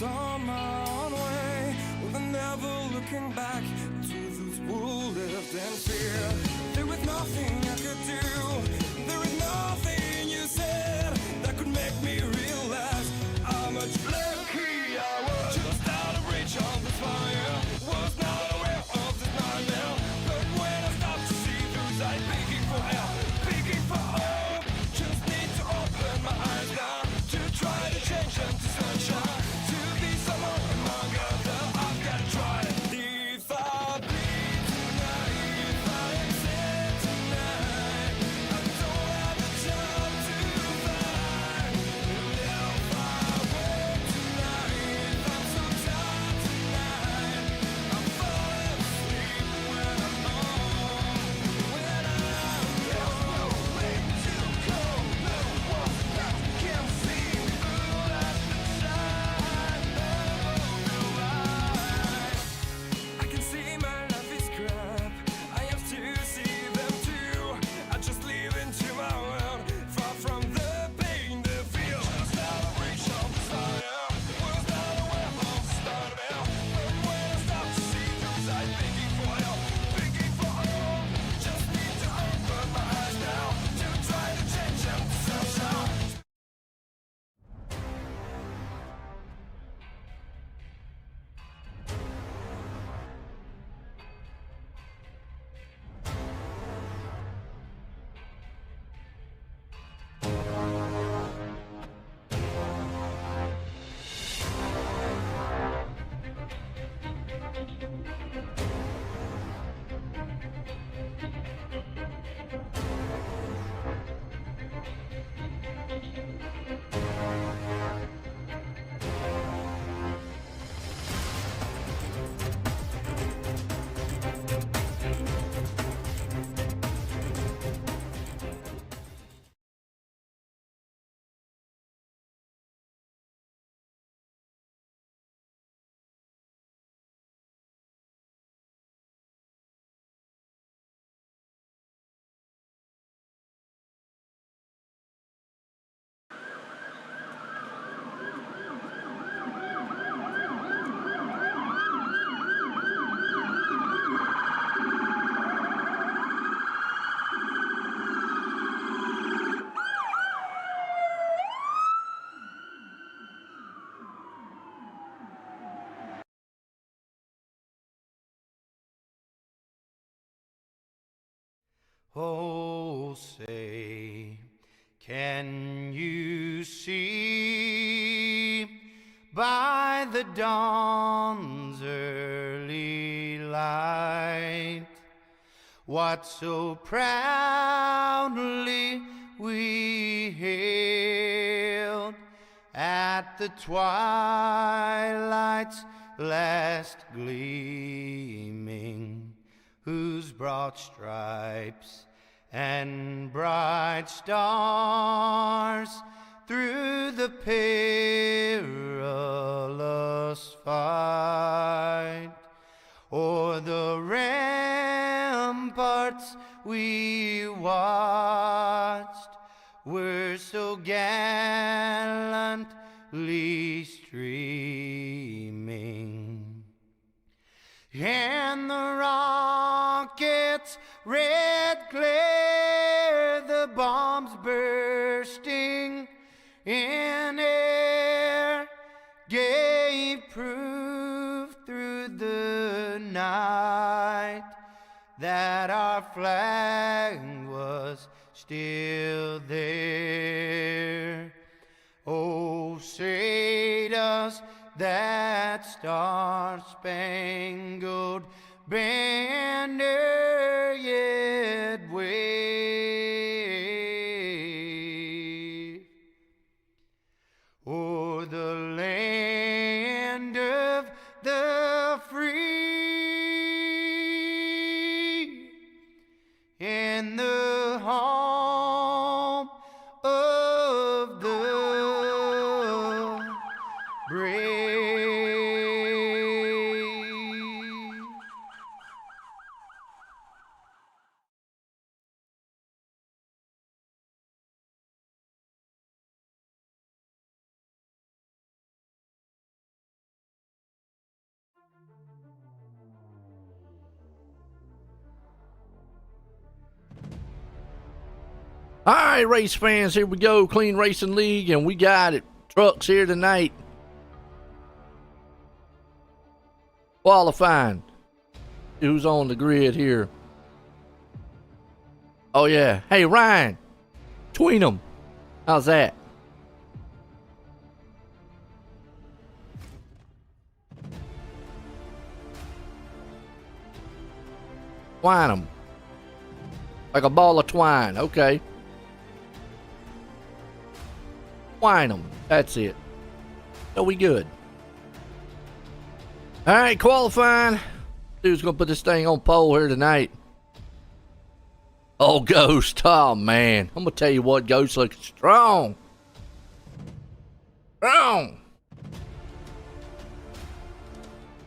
kept on my own way, with never looking back to those who lived in fear. There was nothing I could do, there is nothing you said that could make me realize how much lucky I was. Just out of reach of the fire, was not aware of this nightmare. But when I stopped to see through sight, begging for help, begging for hope, just need to open my eyes now to try to change them to sunshine, to be someone among others. I've got to try it. If I bleed tonight, if I am sad tonight, I don't have a job to find. If I wake tonight, if I'm so tired tonight, I'll fall asleep when I'm home. When I'm there's no way to go, no one that can see through at the side of the light. I can see my life is crap, I have to see them too. I just live into my world, far from the pain, the feel. Just out of reach of desire, was not aware of the start of hell. But when I stop to see those eyes, begging for help, begging for hope, just need to open my eyes now to try to change them to sunshine. Oh, say, can you see by the dawn's early light what so proudly we hailed at the twilight's last gleaming, whose broad stripes and bright stars through the perilous fight o'er the ramparts we watched were so gallantly streaming, and the rockets' red glare, the bombs bursting in air, gave proof through the night that our flag was still there. Oh, say does that star-spangled banner yet wave o'er the land of the free and the home of the brave? All right, race fans, here we go. Clean Racing League, and we got it. Trucks here tonight. Qualifying. Who's on the grid here? Oh, yeah. Hey, Ryan. Tween them. How's that? Twine them. Like a ball of twine. Okay. Twine them. That's it. So we good. All right, qualifying. Dude's going to put this thing on pole here tonight. Oh, Ghost. Oh, man. I'm going to tell you what, Ghost looks strong. Strong.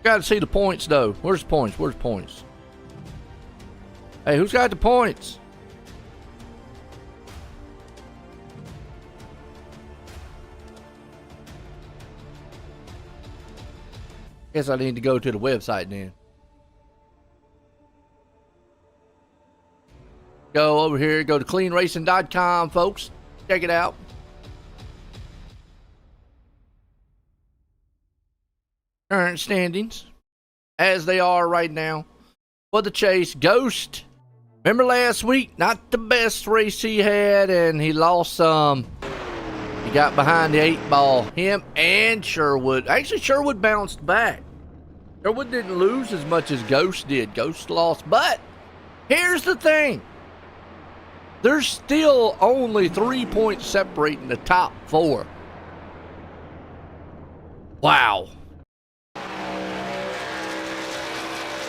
Got to see the points, though. Where's the points? Where's the points? Hey, who's got the points? Guess I need to go to the website then. Go over here, go to cleanracing.com, folks. Check it out. Current standings as they are right now for the chase. Ghost, remember last week, not the best race he had, and he lost some. He got behind the 8-ball. Him and Sherwood. Actually, Sherwood bounced back. Sherwood didn't lose as much as Ghost did. Ghost lost. But here's the thing. There's still only 3 points separating the top 4. Wow.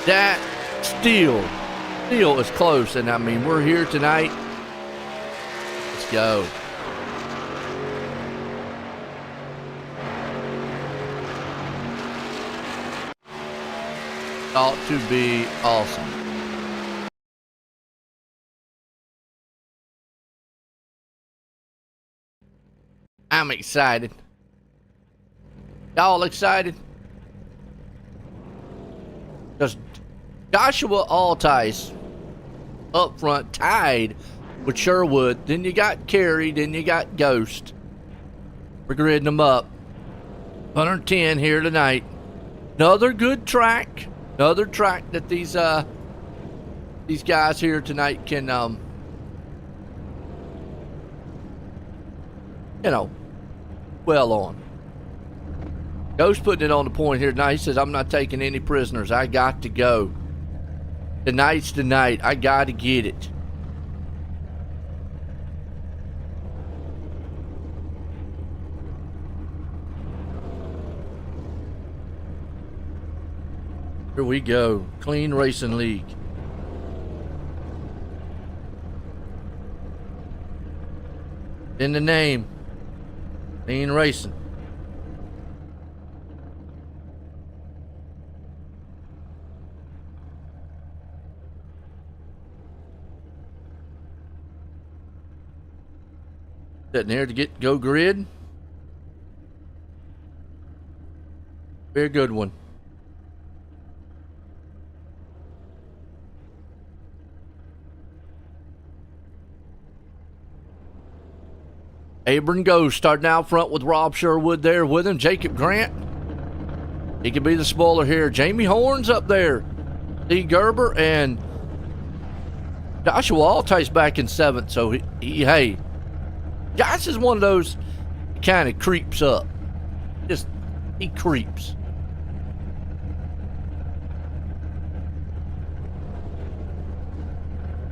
That still is close. And I mean, we're here tonight. Let's go. Ought to be awesome. I'm excited. Y'all excited? Because Joshua Altice up front tied with Sherwood. Then you got Carey. Then you got Ghost. We're gridding them up. 110 here tonight. Another good track. Another track that these guys here tonight can well on. Ghost putting it on the point here tonight. He says, I'm not taking any prisoners. I got to go. Tonight's the night. I got to get it. Here we go. Clean Racing League. In the name. Clean Racing. Sitting here to go grid. Very good one. Abram Ghost starting out front with Rob Sherwood there with him. Jacob Grant. He could be the spoiler here. Jamie Horns up there. D. Gerber and Joshua Altice back in 7th. So hey, Josh is one of those kind of creeps up. He creeps.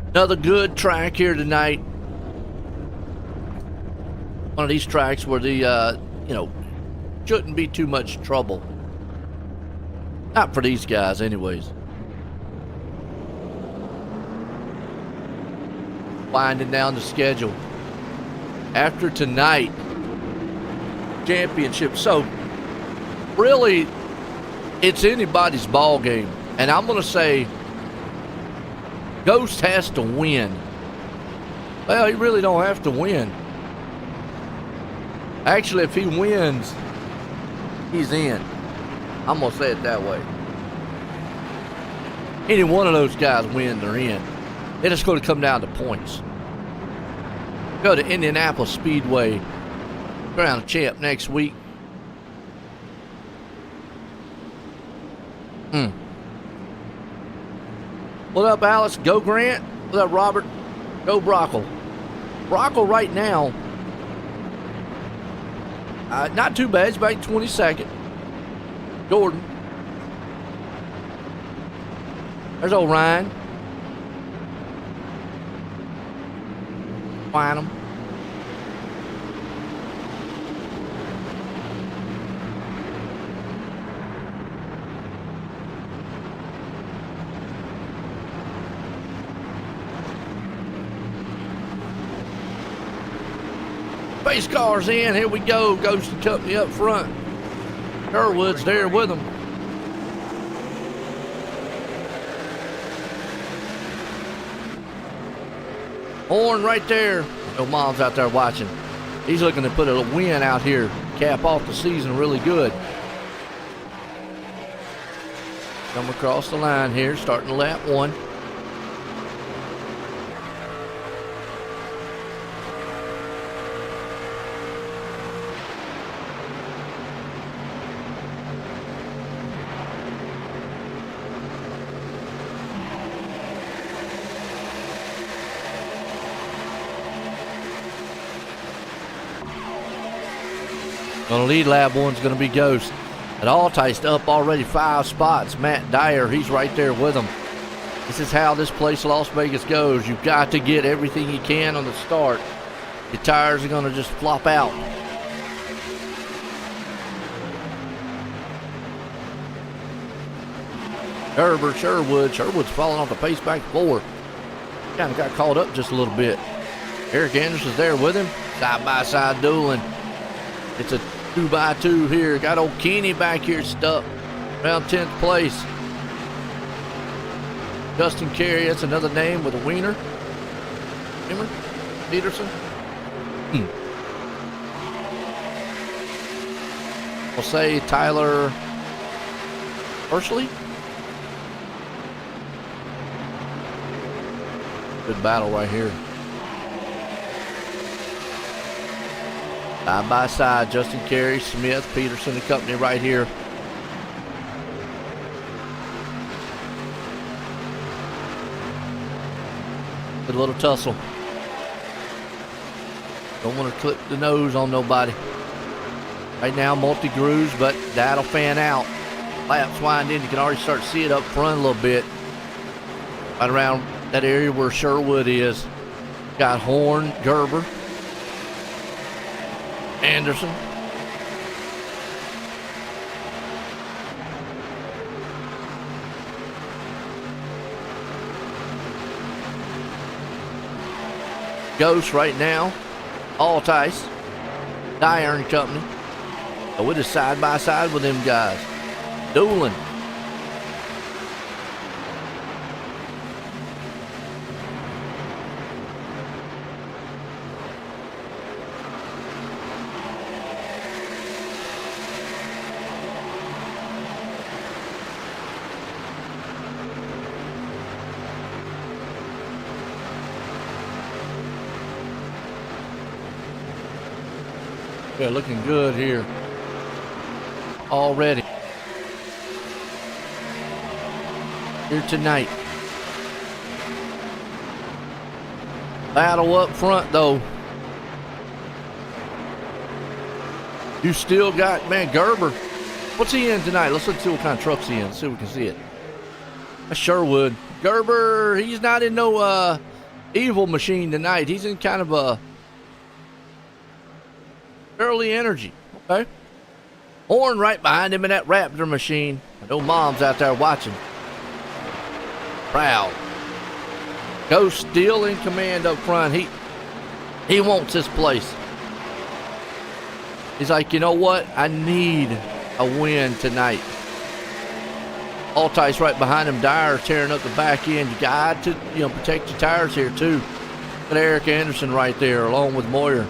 Another good track here tonight. One of these tracks where the, shouldn't be too much trouble. Not for these guys, anyways. Winding down the schedule. After tonight, championship. So, really, it's anybody's ball game. And I'm going to say, Ghost has to win. Well, he really don't have to win. Actually, if he wins, he's in. I'm going to say it that way. Any one of those guys win, they're in. Then it's going to come down to points. Go to Indianapolis Speedway. Crown a champ next week. What up, Alex? Go Grant. What up, Robert? Go Brockle. Brockle right now, not too bad. He's about 22nd. Jordan. There's old Ryan. Find him. Pace cars in. Here we go. Ghost and Company up front. Sherwood's there with them. Horn right there. No mom's out there watching. He's looking to put a win out here. Cap off the season really good. Come across the line here. Starting lap 1. Gonna lead lap 1's gonna be Ghost. At Altice up already 5 spots. Matt Dyer, he's right there with him. This is how this place Las Vegas goes. You've got to get everything you can on the start. Your tires are gonna just flop out. Gerber, Sherwood's falling off the pace back 4. Kind of got caught up just a little bit. Eric Anderson's there with him. Side by side dueling. It's a 2x2 here. Got old Kenny back here stuck around 10th place. Justin Carey, that's another name with a wiener. Wiener? Peterson? We'll say Tyler Hershey. Good battle right here. Side by side, Justin Carey, Smith, Peterson, and company right here. Good little tussle. Don't want to clip the nose on nobody. Right now, multi-grooves, but that'll fan out. Laps wind in, you can already start to see it up front a little bit. Right around that area where Sherwood is. Got Horn, Gerber, Anderson. Ghost right now. Altice. Dyer and Company. So we're just side by side with them guys. Dueling. Yeah, looking good here already. Here tonight. Battle up front though. You still got, man, Gerber. What's he in tonight? Let's look see what kind of truck's he in. See if we can see it. That's Sherwood. Gerber, he's not in no evil machine tonight. He's in kind of a early energy. Okay. Horn right behind him in that Raptor machine. I know mom's out there watching. Proud. Ghost still in command up front. He wants this place. He's like, you know what? I need a win tonight. Altice right behind him. Dyer tearing up the back end. You got to, protect your tires here too. Got Eric Anderson right there along with Moyer.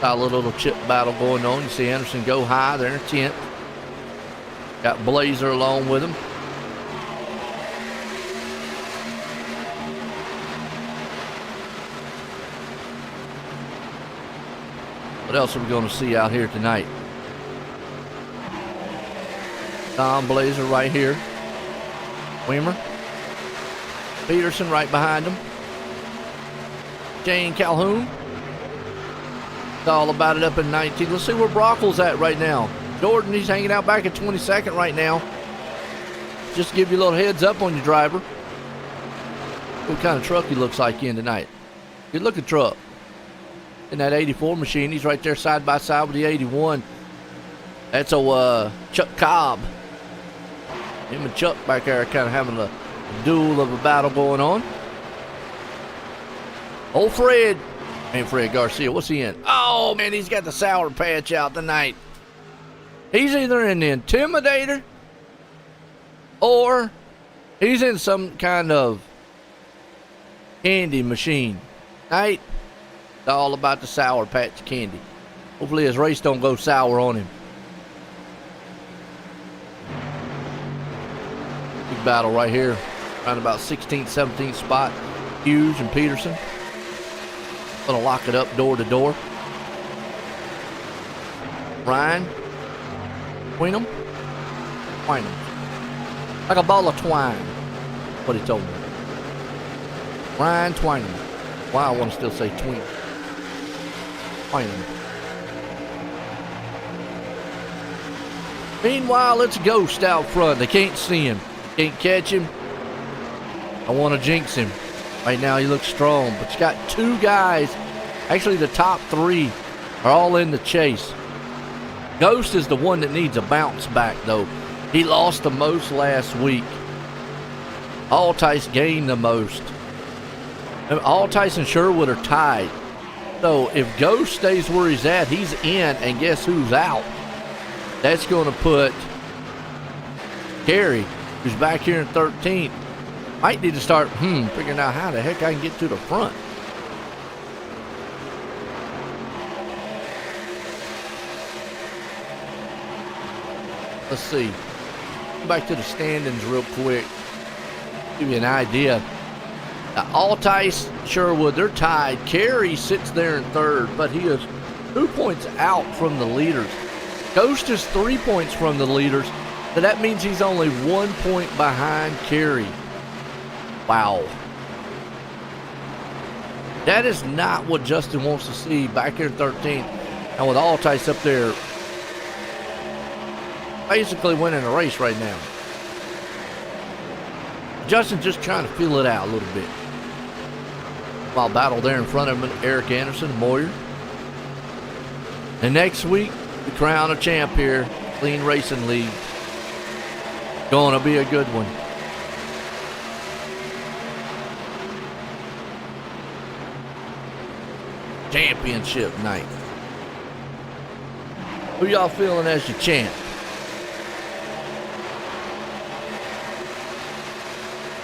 Got a little chip battle going on. You see Anderson go high there in 10th. Got Blazer along with him. What else are we going to see out here tonight? Don Blazer right here. Weimer. Peterson right behind him. Jane Calhoun. It's all about it up in 19. Let's see where Brockle's at right now. Jordan, he's hanging out back at 22nd right now. Just to give you a little heads up on your driver. What kind of truck he looks like in tonight. Good looking truck. In that 84 machine, he's right there side by side with the 81. That's a Chuck Cobb. Him and Chuck back there kind of having a duel of a battle going on. Old Fred. And Fred Garcia, what's he in? Oh, man, he's got the Sour Patch out tonight. He's either in the Intimidator or he's in some kind of candy machine. Right? It's all about the Sour Patch candy. Hopefully his race don't go sour on him. Big battle right here. Around about 16th, 17th spot. Hughes and Peterson. Gonna lock it up door to door. Ryan. Tween them. Twine them. Like a ball of twine. What he told me. Ryan Twine them. Why I want to still say tween. Twine them. Meanwhile, it's Ghost out front. They can't see him. Can't catch him. I want to jinx him. Right now he looks strong, but he's got two guys. Actually, the top three are all in the chase. Ghost is the one that needs a bounce back, though. He lost the most last week. Altice gained the most. Altice and Sherwood are tied. So if Ghost stays where he's at, he's in, and guess who's out? That's going to put Kerry, who's back here in 13th. Might need to start figuring out how the heck I can get to the front. Let's see. Go back to the standings real quick. Give you an idea. Altice, Sherwood, they're tied. Kerry sits there in third, but he is 2 points out from the leaders. Ghost is 3 points from the leaders, so that means he's only 1 point behind Kerry. Wow. That is not what Justin wants to see back here in 13th. And with Altice up there basically winning a race right now. Justin's just trying to feel it out a little bit. While battle there in front of him, Eric Anderson and Moyer. And next week, we crown a champ here, Clean Racing League. Going to be a good one. Championship night. Who y'all feeling as your champ?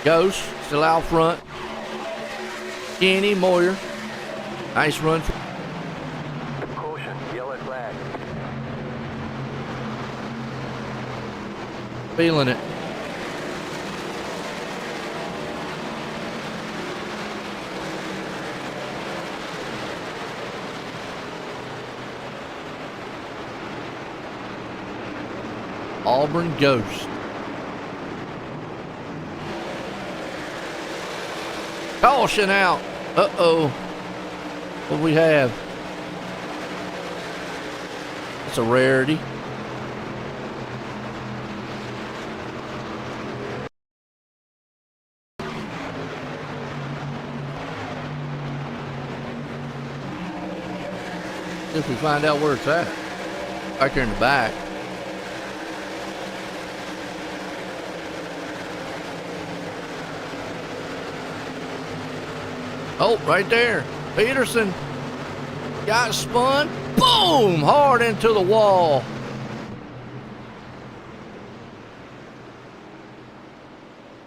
Ghost still out front. Kenny Moyer. Nice run. Caution, yellow flag. Feeling it. Auburn Ghost. Caution out. Uh-oh. What do we have? It's a rarity. If we find out where it's at. Back here in the back. Oh, right there. Peterson got spun. Boom! Hard into the wall.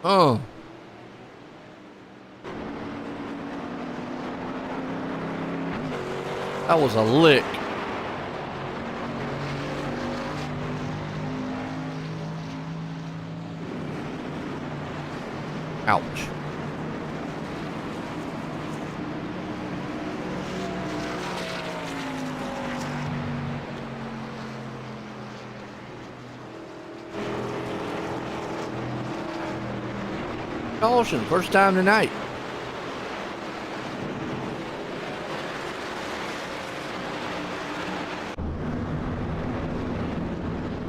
Oh. That was a lick. Ouch. Caution, first time tonight.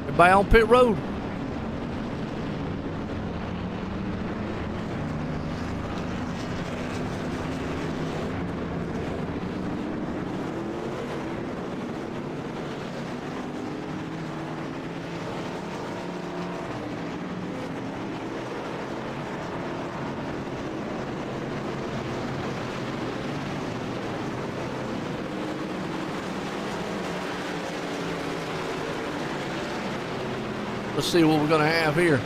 Everybody on pit road. Let's see what we're gonna have here.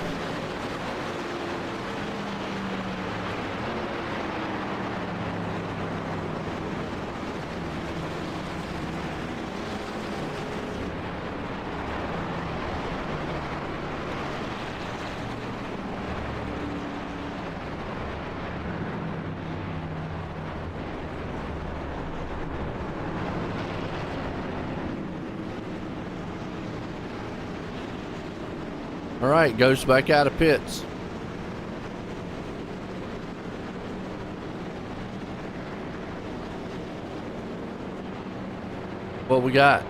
All right, goes back out of pits. What we got?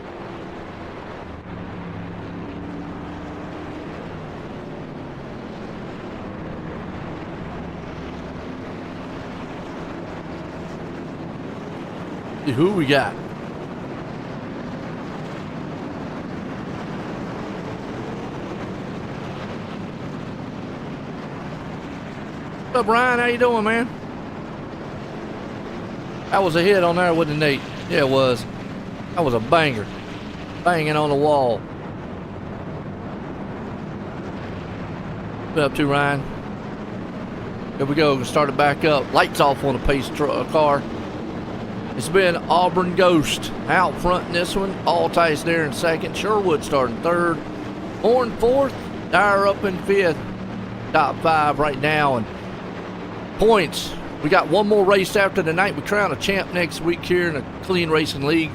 See who we got? What's up, Ryan? How you doing, man? That was a hit on there, wasn't it, Nate? Yeah, it was. That was a banger. Banging on the wall. What up to, Ryan? Here we go. Start it back up. Lights off on the pace car. It's been Auburn Ghost out front in this one. Altice there in second. Sherwood starting third. Horn fourth. Dyer up in fifth. Top five right now. And points. We got one more race after tonight. We crown a champ next week here in the Clean Racing League.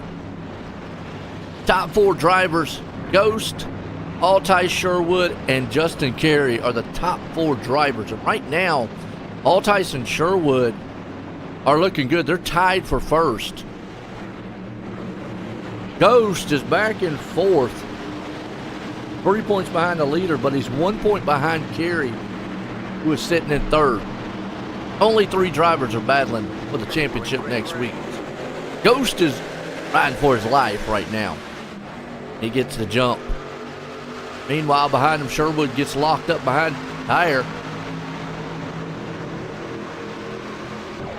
Top four drivers, Ghost, Altice, Sherwood, and Justin Carey are the top four drivers. And right now, Altice and Sherwood are looking good. They're tied for first. Ghost is back in fourth. 3 points behind the leader, but he's 1 point behind Carey, who is sitting in third. Only three drivers are battling for the championship next week. Ghost is riding for his life right now. He gets the jump. Meanwhile, behind him, Sherwood gets locked up behind Dyer.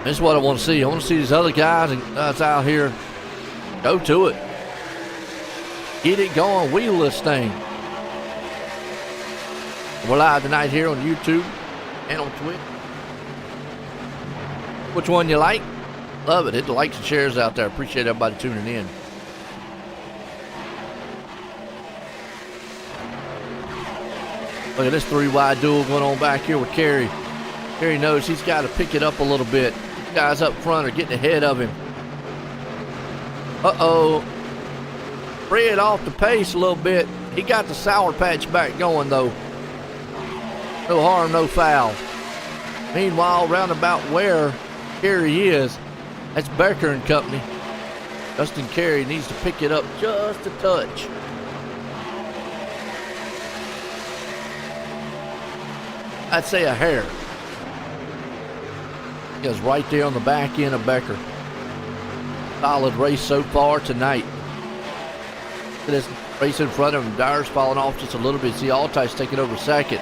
This is what I want to see. I want to see these other guys that's out here go to it. Get it going. Wheel this thing. We're live tonight here on YouTube and on Twitch. Which one you like? Love it. Hit the likes and shares out there. Appreciate everybody tuning in. Look at this three-wide duel going on back here with Carey. Carey knows he's got to pick it up a little bit. These guys up front are getting ahead of him. Uh-oh. Fred off the pace a little bit. He got the Sour Patch back going, though. No harm, no foul. Meanwhile, roundabout where Carey is, that's Becker and company. Justin Carey needs to pick it up just a touch. I'd say a hair. He is right there on the back end of Becker. Solid race so far tonight. Look at this race in front of him. Dyer's falling off just a little bit. See Altice taking over second.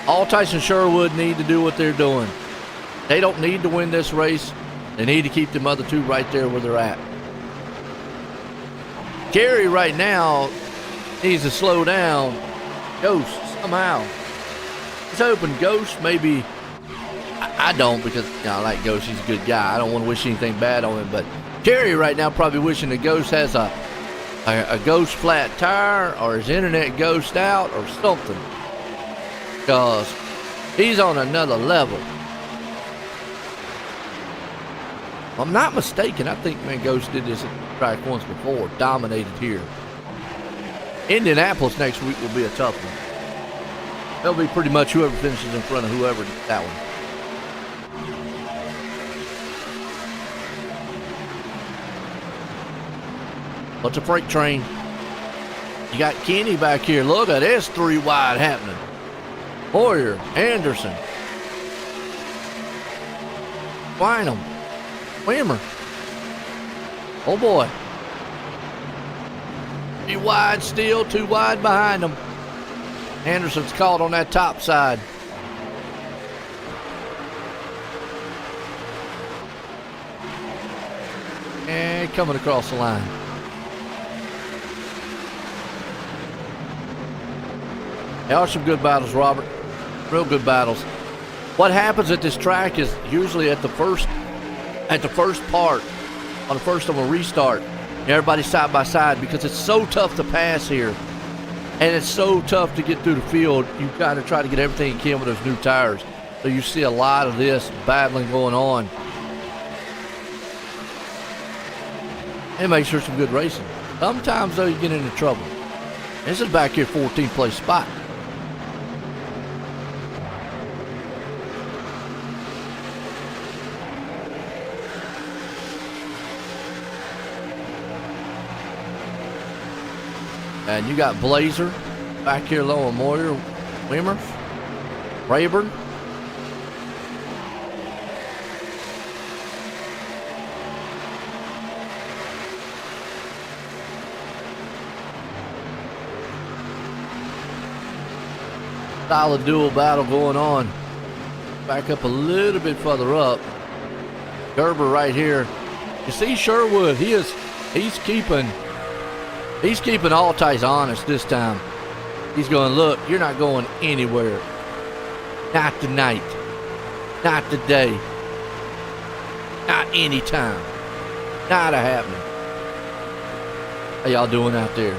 Altice and Sherwood need to do what they're doing. They don't need to win this race. They need to keep them other two right there where they're at. Carey right now needs to slow down. Ghost somehow. He's hoping Ghost maybe. I don't, because I like Ghost. He's a good guy. I don't want to wish anything bad on him. But Carey right now probably wishing the Ghost has a Ghost flat tire or his internet Ghost out or something. Because he's on another level. If I'm not mistaken, I think Ghost did this at the track once before. Dominated here. Indianapolis next week will be a tough one. It'll be pretty much whoever finishes in front of whoever gets that one. What's a freight train? You got Kenny back here. Look at this 3 wide happening. Hoyer, Anderson, Wynham, Weimer. Oh boy. 3 wide still, 2 wide behind them. Anderson's caught on that top side. And coming across the line. They are some good battles, Robert. Real good battles. What happens at this track is usually at the first part, on the first of a restart, everybody's side by side because it's so tough to pass here. And it's so tough to get through the field. You've got to try to get everything you can with those new tires. So you see a lot of this battling going on. It makes for some good racing. Sometimes, though, you get into trouble. This is back here, 14th place spot. And you got Blazer back here low on Moyer, Weimer, Rayburn. Solid dual battle going on. Back up a little bit further up. Gerber right here. You see Sherwood, he's keeping Altice honest this time. He's going, look, you're not going anywhere. Not tonight. Not today. Not anytime. Not a happening. How y'all doing out there?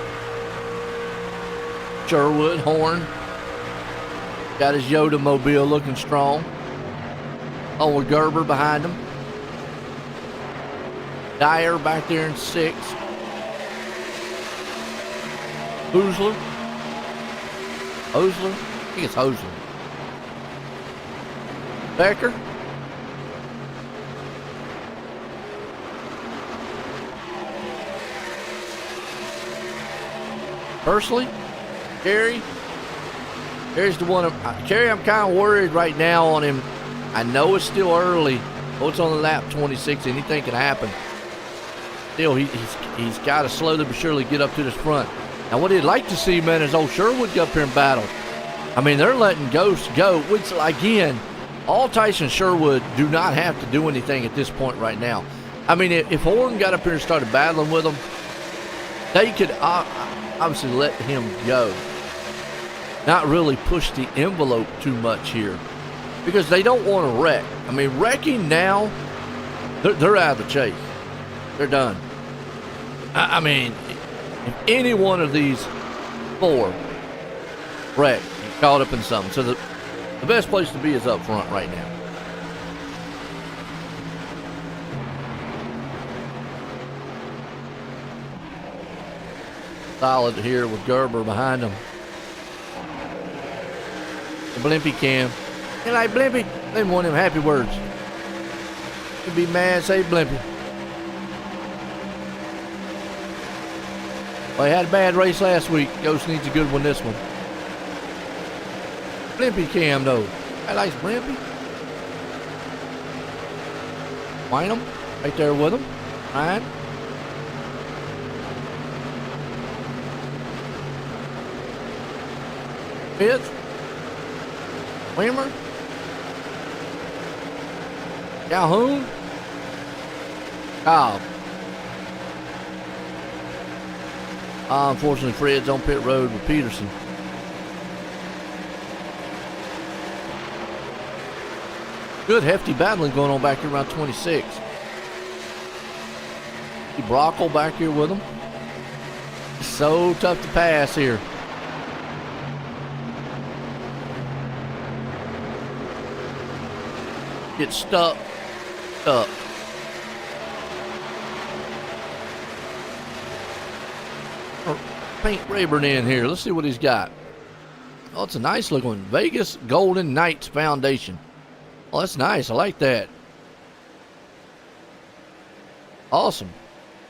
Sherwood, Horn. Got his Yoda mobile looking strong. Oh, with Gerber behind him. Dyer back there in 6th. Hosler. I think it's Hosler. Becker. Personally, Gary. Gary's the one. Gary, I'm kind of worried right now on him. I know it's still early. Oh, it's on the lap 26. Anything can happen. Still, he's got to slowly but surely get up to this front. Now, what he'd like to see, man, is old Sherwood get up here and battle. I mean, they're letting Ghost go. Which, again, Altice and Sherwood do not have to do anything at this point right now. I mean, if Horton got up here and started battling with them, they could obviously let him go. Not really push the envelope too much here because they don't want to wreck. I mean, wrecking now, they're out of the chase. They're done. I mean, if any one of these 4 wreck, you're caught up in something. So the best place to be is up front right now. Solid here with Gerber behind him. The Blimpy cam. You like Blimpy? They want him happy words. You'd be mad, say Blimpy. Well, he had a bad race last week. Ghost needs a good one this one. Blimpy cam, though. I like Blimpy. Wynham, right there with him. Ryan. Fitz. Weimer. Calhoun. Cobb. Unfortunately, Fred's on pit road with Peterson. Good hefty battling going on back here around 26. Brockle back here with him. So tough to pass here. Get stuck up. Paint Rayburn in here. Let's see what he's got. Oh, it's a nice looking one. Vegas Golden Knights Foundation. Oh, that's nice. I like that. Awesome.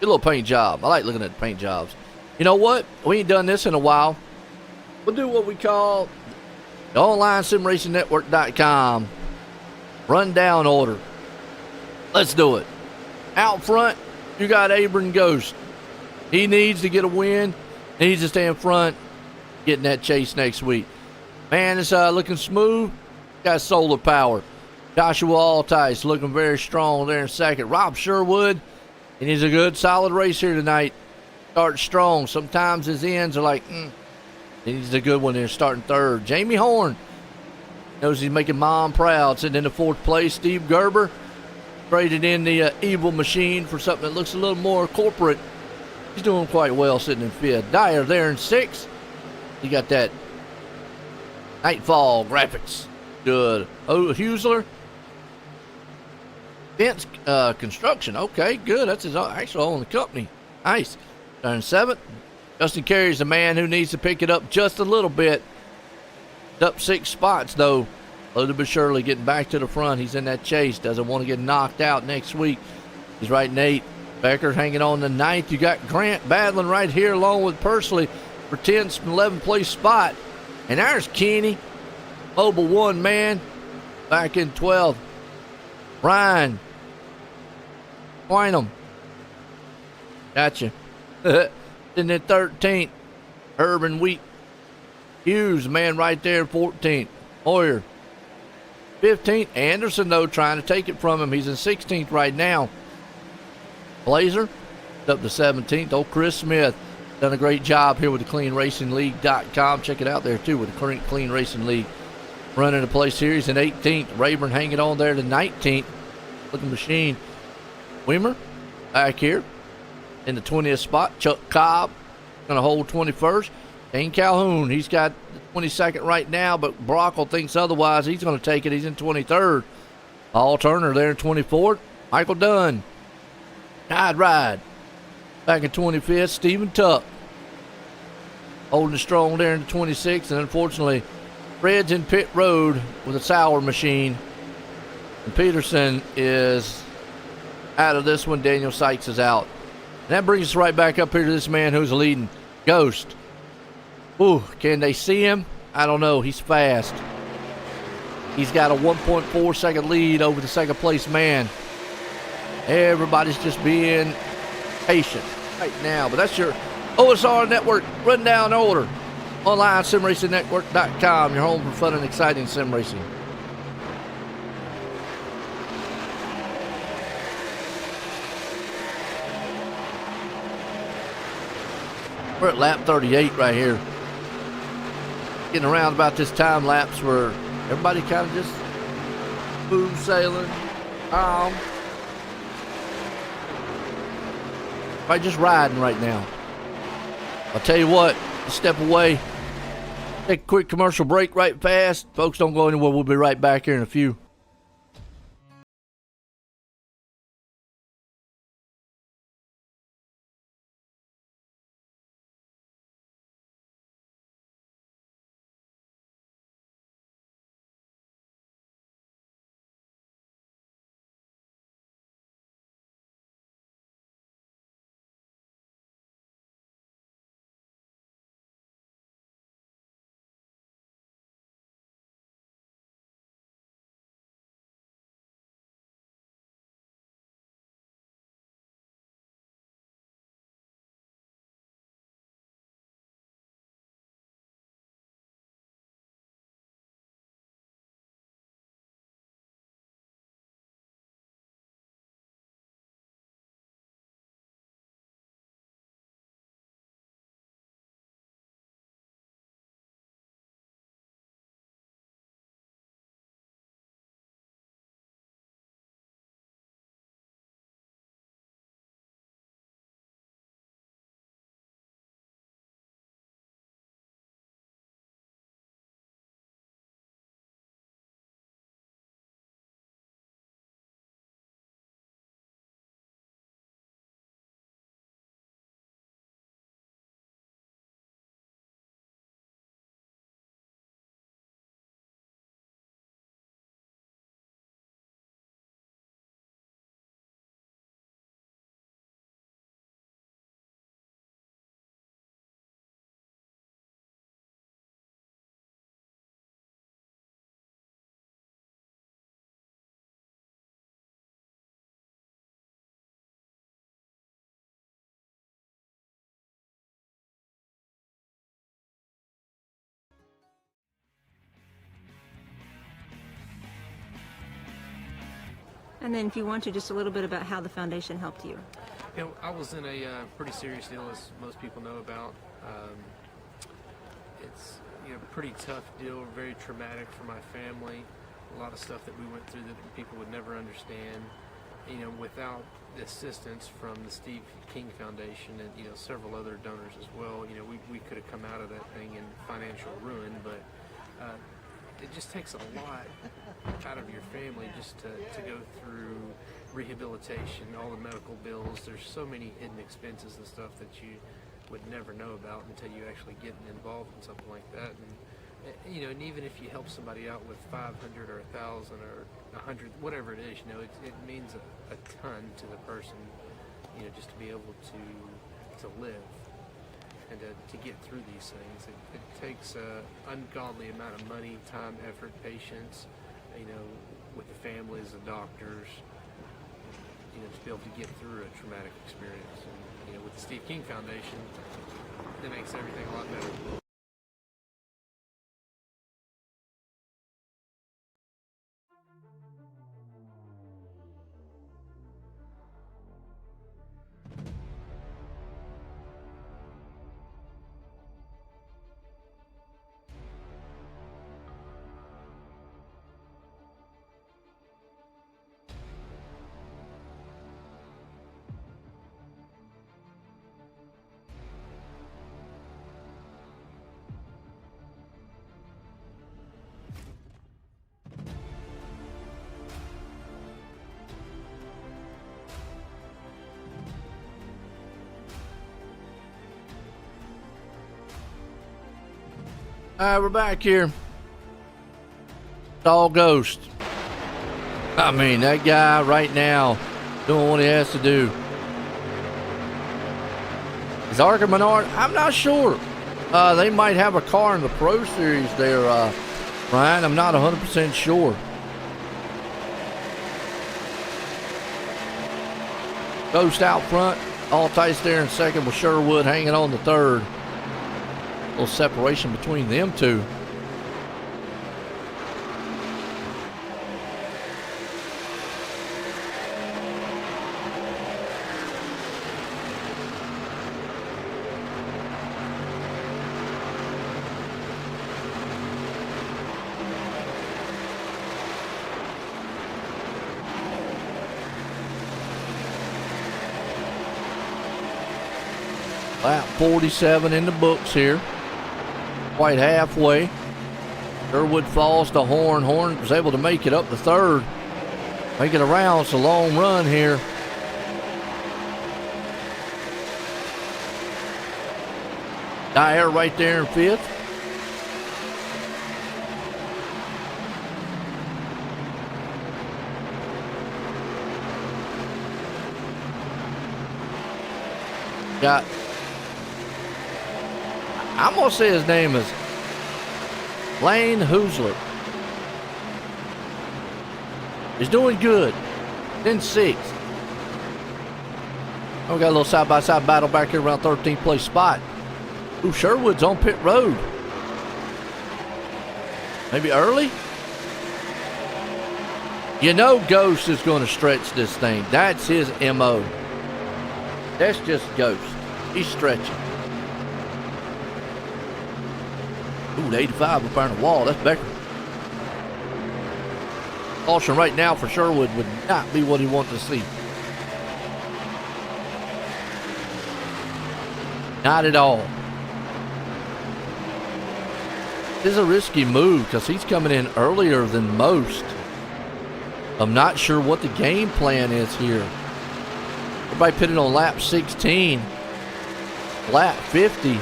Good little paint job. I like looking at the paint jobs. You know what? We ain't done this in a while. We'll do what we call the online simracingnetwork.com rundown order. Let's do it. Out front, you got Abram Ghost. He needs to get a win. He needs to stay in front, getting that chase next week. Man, it's looking smooth. Got solar power. Joshua Altice looking very strong there in second. Rob Sherwood, and he's a good, solid race here tonight. Starts strong. Sometimes his ends are like, He's a good one there, starting third. Jamie Horn knows he's making Mom proud, sitting in the fourth place. Steve Gerber traded in the Evil Machine for something that looks a little more corporate. He's doing quite well, sitting in fifth. Dyer there in sixth. You got that Nightfall graphics. Good. Oh, Husler. Fence Construction. Okay, good. That's his actual own company. Nice. Turn seventh. Justin Carey's the man who needs to pick it up just a little bit. Up 6 spots, though. Slowly but surely getting back to the front. He's in that chase. Doesn't want to get knocked out next week. He's right in 8th. Becker hanging on the 9th. You got Grant battling right here along with Pursley for 10th and 11th place spot. And there's Kenny. Mobile 1 man. Back in 12th. Ryan. Quinum. Gotcha. In the 13th. Urban Wheat. Hughes, man, right there, 14th. Hoyer, 15th. Anderson, though, trying to take it from him. He's in 16th right now. Blazer, up to 17th. Old Chris Smith, done a great job here with the CleanRacingLeague.com. Check it out there, too, with the current Clean Racing League. Running the Play Series in 18th. Rayburn hanging on there to 19th. Looking machine. Weimer, back here in the 20th spot. Chuck Cobb, going to hold 21st. Dane Calhoun, he's got the 22nd right now, but Brockle thinks otherwise. He's going to take it. He's in 23rd. Paul Turner there in 24th. Michael Dunn. Tide Ride. Back in 25th. Stephen Tuck. Holding strong there in the 26th. And unfortunately, Fred's in pit road with a sour machine. And Peterson is out of this one. Daniel Sykes is out. And that brings us right back up here to this man who's leading. Ghost. Ooh, can they see him? I don't know. He's fast. He's got a 1.4 second lead over the second place man. Everybody's just being patient right now. But that's your OSR Network rundown order. Online simracingnetwork.com, your home for fun and exciting sim racing. We're at lap 38 right here. Getting around about this time lapse where everybody kind of just smooth sailing. Everybody just riding right now. I'll tell you what, step away. Take a quick commercial break right fast. Folks, don't go anywhere. We'll be right back here in a few. And then if you want to, just a little bit about how the foundation helped you. You know, I was in a pretty serious deal, as most people know about. It's a pretty tough deal, very traumatic for my family. A lot of stuff that we went through that people would never understand. Without the assistance from the Steve King Foundation and several other donors as well, we could have come out of that thing in financial ruin. But it just takes a lot out of your family just to go through rehabilitation, all the medical bills. There's so many hidden expenses and stuff that you would never know about until you actually get involved in something like that. And even if you help somebody out with 500 or 1,000 or 100, whatever it is, it means a ton to the person, just to be able to live and to get through these things. It takes an ungodly amount of money, time, effort, patience, with the families, the doctors, to be able to get through a traumatic experience. And, with the Steve King Foundation, that makes everything a lot better. Alright, we're back here. It's all Ghost. I mean, that guy right now doing what he has to do. Is Arkham Menard? I'm not sure. They might have a car in the Pro Series there, Ryan. I'm not 100% sure. Ghost out front. All tight there in second with Sherwood hanging on the third. A little separation between them two. Lap 47 in the books here. Quite halfway. Sherwood falls to Horn. Horn was able to make it up the third. Make it around. It's a long run here. Dyer right there in fifth. Got, I'm going to say his name is Lane Hoosler. He's doing good. In sixth. We got a little side-by-side battle back here around 13th place spot. Ooh, Sherwood's on pit road. Maybe early? Ghost is going to stretch this thing. That's his MO. That's just Ghost. He's stretching. Ooh, the 85 up on the wall. That's Becker. Caution right now for Sherwood would not be what he wants to see. Not at all. This is a risky move because he's coming in earlier than most. I'm not sure what the game plan is here. Everybody pitted on lap 16. Lap 50.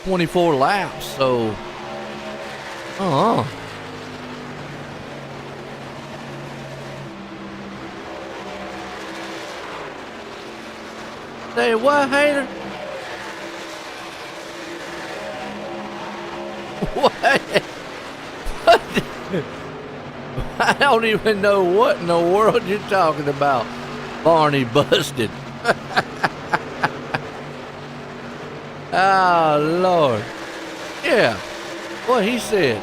"24 laps, so Say what, hater? What? I don't even know what in the world you're talking about. Barney busted. Oh, Lord. Yeah, what he said.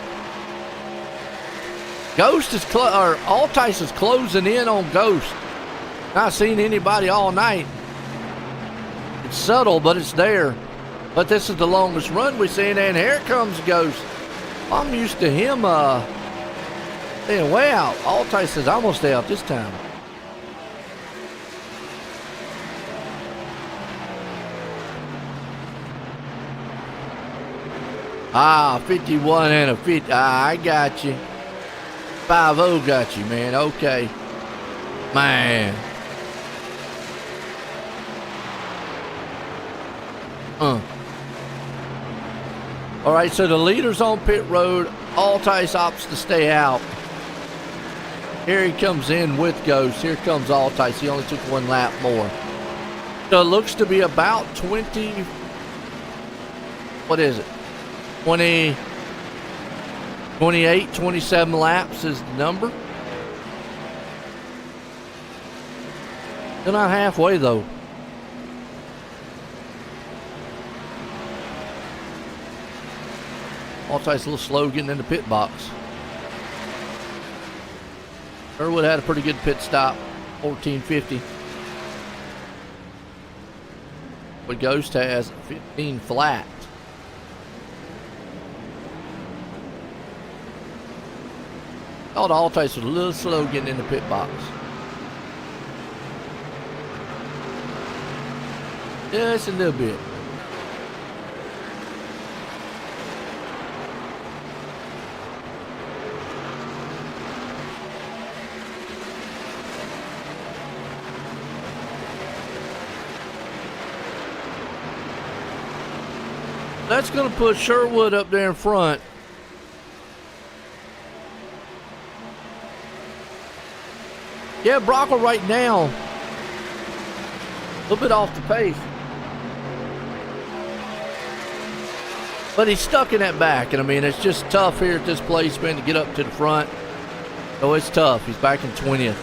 Ghost is or Altice is closing in on Ghost. Not seen anybody all night. It's subtle, but it's there. But this is the longest run we've seen, and here comes Ghost. I'm used to him being way out. Altice is almost out this time. Ah, 51 and a 50. Ah, I got you. 5-0 got you, man. Okay. Man. All right, so the leader's on pit road. Altice opts to stay out. Here he comes in with Ghost. Here comes Altice. He only took one lap more. So it looks to be about 20. What is it? 20, 28, 27 laps is the number. They're not halfway, though. Altice's a little slow getting in the pit box. Sherwood had a pretty good pit stop, 1450. But Ghost has 15 flat. Thought Altice was a little slow getting in the pit box. Just a little bit. That's going to put Sherwood up there in front. Yeah, Brockle right now, a little bit off the pace. But he's stuck in that back, and I mean, it's just tough here at this place, man, to get up to the front. So it's tough. He's back in 20th.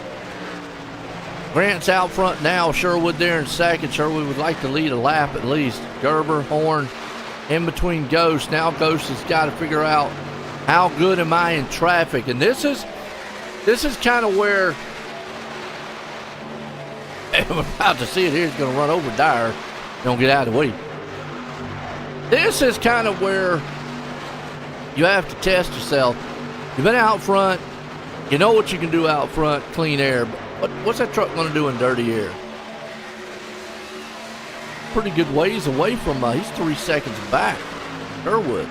Grant's out front now. Sherwood there in second. Sherwood would like to lead a lap at least. Gerber, Horn, in between Ghost. Now Ghost has got to figure out how good am I in traffic. And this is kind of where we're about to see it here. He's going to run over Dyer. Don't get out of the way. This is kind of where you have to test yourself. You've been out front. You know what you can do out front, clean air. But what's that truck going to do in dirty air? Pretty good ways away from, he's 3 seconds back. Sherwood.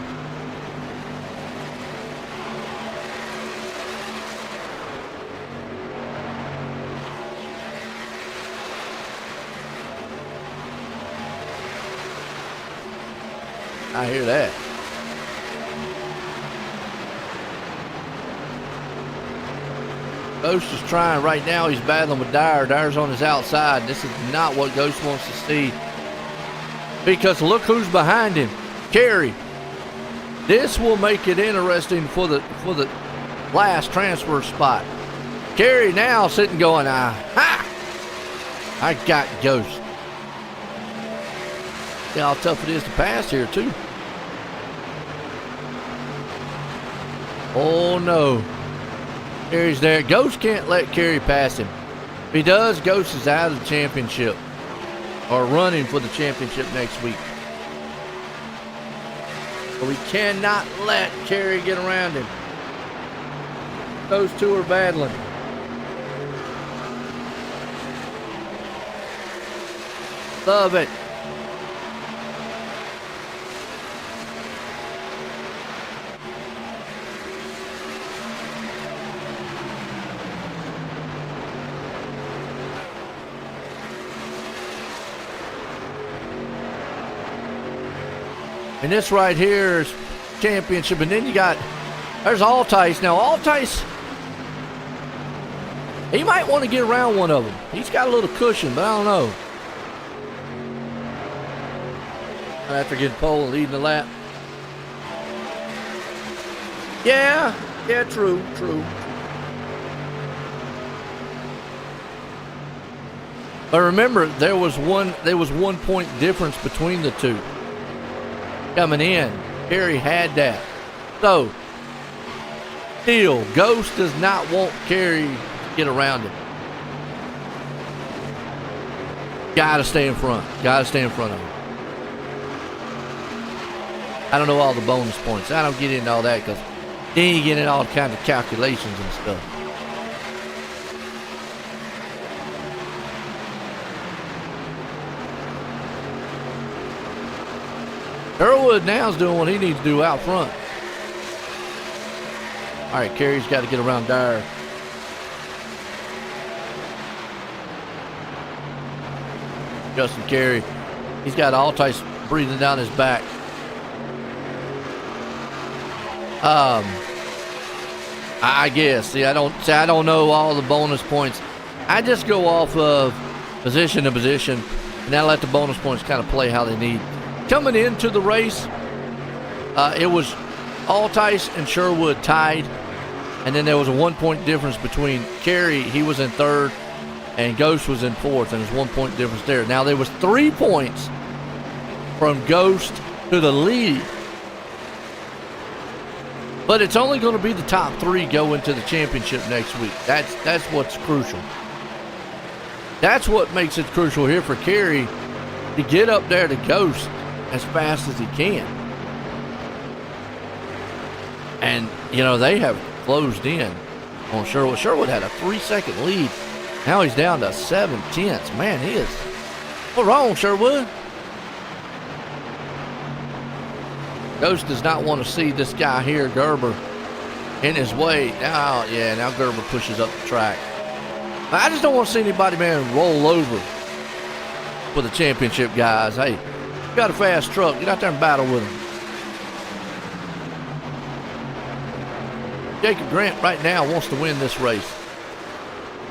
I hear that. Ghost is trying right now. He's battling with Dyer. Dyer's on his outside. This is not what Ghost wants to see. Because look who's behind him. Carey. This will make it interesting for the last transfer spot. Carey now sitting going, aha! I got Ghost. See how tough it is to pass here, too. Oh, no. Carey's there. Ghost can't let Carey pass him. If he does, Ghost is out of the championship. Or running for the championship next week. But we cannot let Carey get around him. Those two are battling. Love it. And this right here is championship. And then you got, there's Altice. Now, Altice, he might want to get around one of them. He's got a little cushion, but I don't know. After getting pole and leading the lap. Yeah, true. But remember, there was 1 point difference between the two. Coming in, Carey had that. So, Still, Ghost does not want Kerry to get around him. Gotta stay in front. Gotta stay in front of him. I don't know all the bonus points. I don't get into all that because then you get in all kinds of calculations and stuff. Sherwood now's doing what he needs to do out front. All right, Kerry's got to get around Dyer. Justin Kerry, he's got Altice breathing down his back. I guess. See, I don't know all the bonus points. I just go off of position to position, and I let the bonus points kind of play how they need. Coming into the race, it was Altice and Sherwood tied, and then there was a 1 point difference between Kerry, he was in third, and Ghost was in fourth, and there's 1 point difference there. Now there was 3 points from Ghost to the lead, but it's only going to be the top 3 go into the championship next week. That's what's crucial. That's what makes it crucial here for Kerry to get up there to Ghost as fast as he can. And, you know, they have closed in on Sherwood. Sherwood had a 3-second lead. Now he's down to 7/10. Man, he is. What's wrong, Sherwood? Ghost does not want to see this guy here, Gerber, in his way. Now Gerber pushes up the track. I just don't want to see anybody, man, roll over for the championship, guys. Hey, you got a fast truck. Get out there and battle with him. Jacob Grant right now wants to win this race.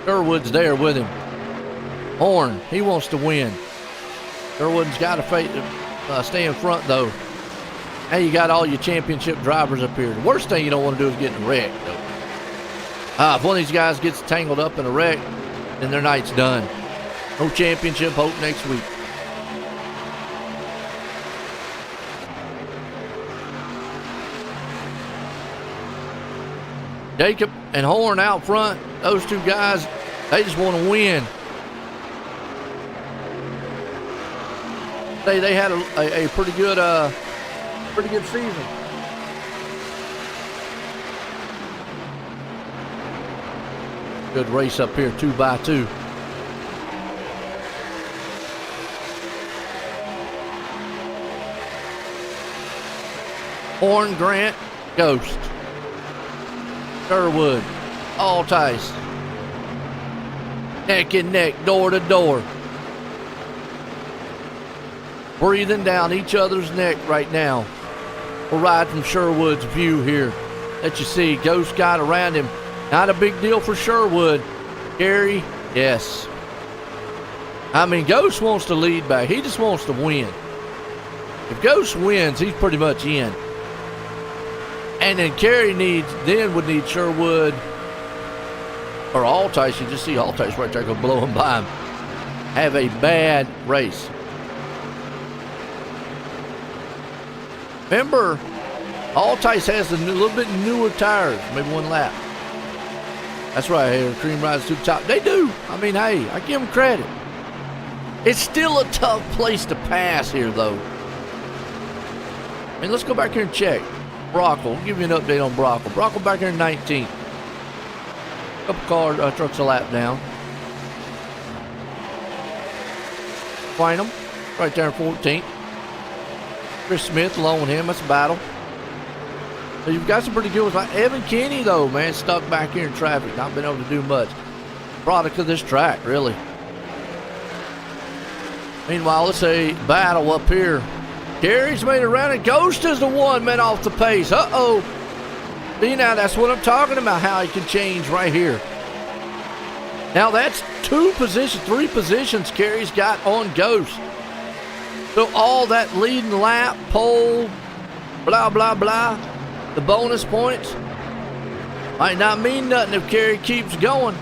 Sherwood's there with him. Horn, he wants to win. Sherwood's got to stay in front, though. Now you got all your championship drivers up here. The worst thing you don't want to do is get in a wreck, though. If one of these guys gets tangled up in a wreck, then their night's done. No championship hope next week. Jacob and Horn out front. Those two guys, they just want to win. They had a pretty good season. Good race up here, 2x2. Horn, Grant, Ghost. Sherwood, Altice. Neck and neck, door to door. Breathing down each other's neck right now. We'll ride from Sherwood's view here. Let you see, Ghost got around him. Not a big deal for Sherwood. Kerry, yes. I mean, Ghost wants to lead back. He just wants to win. If Ghost wins, he's pretty much in. And then Kerry would need Sherwood or Altice. You just see Altice right there go blow him by him. Have a bad race. Remember, Altice has a little bit newer tires, maybe one lap. That's right, here, cream rides to the top. They do. I mean, hey, I give them credit. It's still a tough place to pass here, though. I mean, let's go back here and check. Brockle, we'll give you an update on Brockle. Brockle back here in 19th. Couple trucks a lap down. Quinum, right there in 14th. Chris Smith along with him, that's a battle. So you've got some pretty good ones. Evan Kinney, though, man, stuck back here in traffic, not been able to do much. Product of this track, really. Meanwhile, let's say battle up here. Kerry's made it around, and Ghost is the one, man, off the pace. Uh-oh. See, now, that's what I'm talking about, how he can change right here. Now, that's 3 positions Kerry's got on Ghost. So all that leading lap, pole, blah, blah, blah, the bonus points might not mean nothing if Kerry keeps going.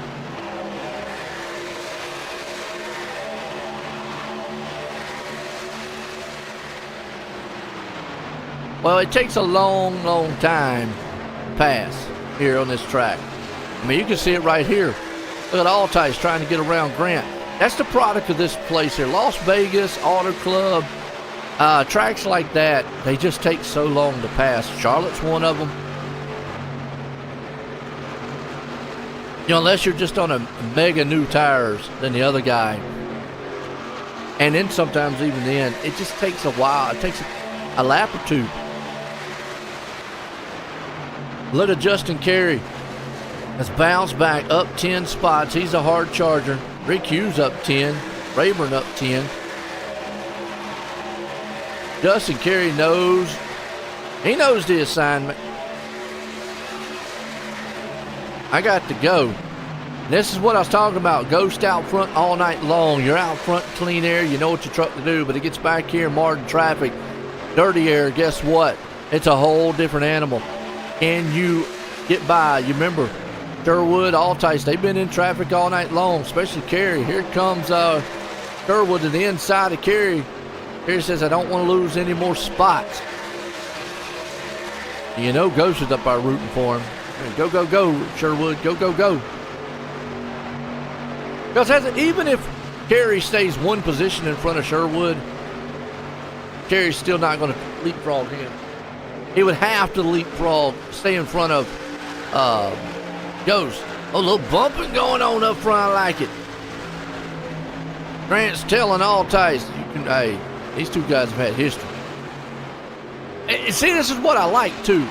Well, it takes a long, long time to pass. here on this track. I mean, you can see it right here. Look at Altice trying to get around Grant. That's the product of this place here. Las Vegas, Auto Club, tracks like that, they just take so long to pass. Charlotte's one of them. You know, unless you're just on a mega new tires than the other guy. And then sometimes even then, it just takes a while. It takes a lap or two. Look at Justin Carey. Has bounced back up 10 spots. He's a hard charger. Rick Hughes up 10. Rayburn up 10. Justin Carey knows. He knows the assignment. I got to go. This is what I was talking about. Ghost out front all night long. You're out front, clean air. You know what your truck to do. But it gets back here, marred traffic, dirty air. Guess what? It's a whole different animal. Can you get by? You remember Sherwood, Altice, they've been in traffic all night long, especially Carey. Here comes Sherwood to the inside of Carey. Carey says, I don't want to lose any more spots. You know Ghost is up there rooting for him. Go, go, go, Sherwood. Go, go, go. Because even if Carey stays one position in front of Sherwood, Carey's still not going to leapfrog him. He would have to leapfrog, stay in front of Ghost. Oh, a little bumping going on up front. I like it. Grant's telling Altice, hey, these two guys have had history. And see, this is what I like, too.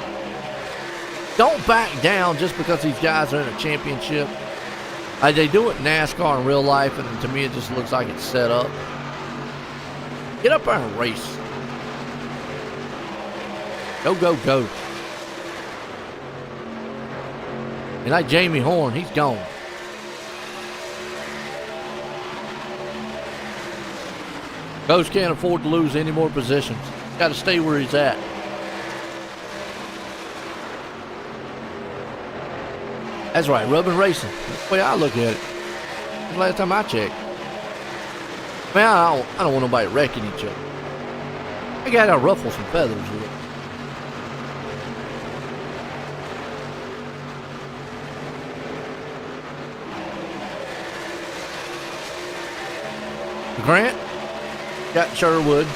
Don't back down just because these guys are in a championship. They do it in NASCAR in real life, and to me it just looks like it's set up. Get up there and race. Go, go, go. And like Jamie Horn, he's gone. Ghost can't afford to lose any more positions. Got to stay where he's at. That's right, rubbing racing. That's the way I look at it. That's the last time I checked. Man, I don't want nobody wrecking each other. I gotta ruffle some feathers with it. Grant got Sherwood.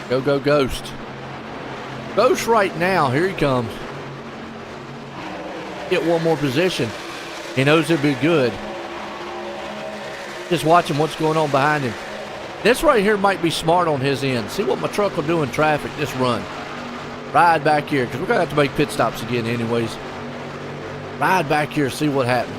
Go, go, Ghost. Ghost right now. Here he comes. Get one more position. He knows it'll be good. Just watching what's going on behind him. This right here might be smart on his end. See what my truck will do in traffic this run. Ride back here, because we're going to have to make pit stops again anyways. Ride back here, see what happens.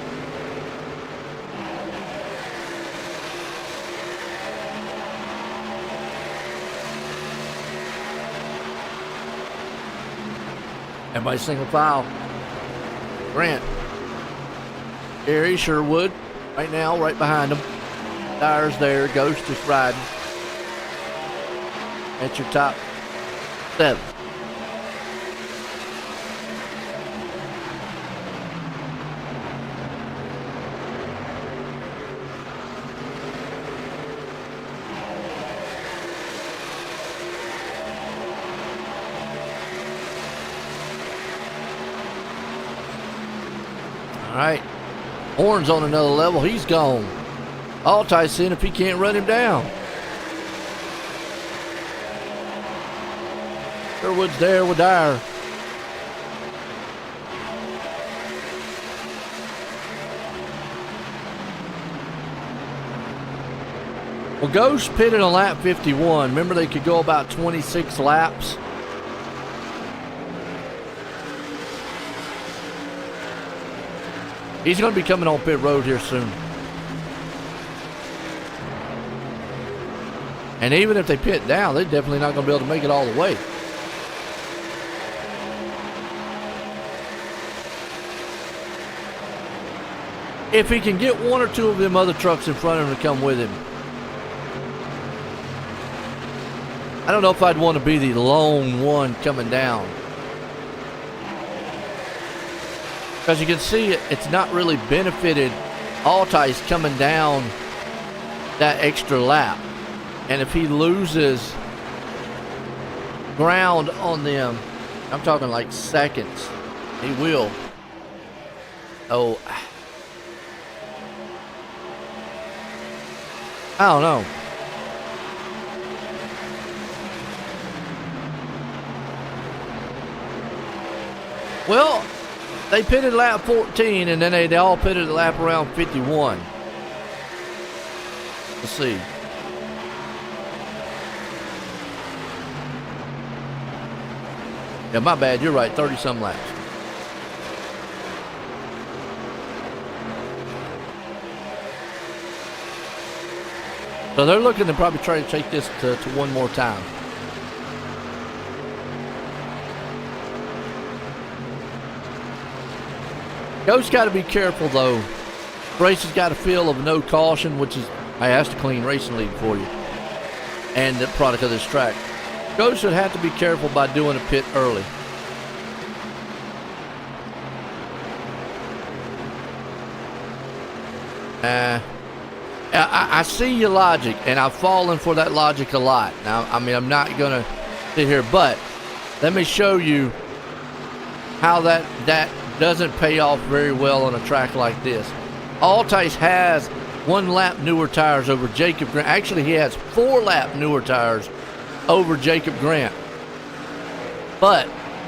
Everybody single file. Grant. Gary Sherwood. Right now, right behind him. Tires there. Ghost just riding. That's your top 7. All right. Horn's on another level. He's gone. Altice seeing if he can't run him down. Sherwood's there with Dyer. Well, Ghost pitted on lap 51. Remember, they could go about 26 laps. He's going to be coming on pit road here soon. And even if they pit down, they're definitely not going to be able to make it all the way. If he can get one or two of them other trucks in front of him to come with him. I don't know if I'd want to be the lone one coming down. Because you can see it's not really benefited Altice coming down that extra lap. And if he loses ground on them, I'm talking like seconds. He will. Oh. I don't know. Well, they pitted lap 14, and then they all pitted a lap around 51. Let's see. Yeah, my bad. You're right. 30-some laps. So they're looking to probably try to take this to one more time. Ghost got to be careful, though. Race has got a feel of no caution, which is, hey, that's the clean racing league for you. And the product of this track. Ghost would have to be careful by doing a pit early. I see your logic, and I've fallen for that logic a lot. Now, I mean, I'm not going to sit here, but let me show you how that doesn't pay off very well on a track like this. Altice has 1 lap newer tires over Jacob Grant. Actually, he has 4 lap newer tires over Jacob Grant. But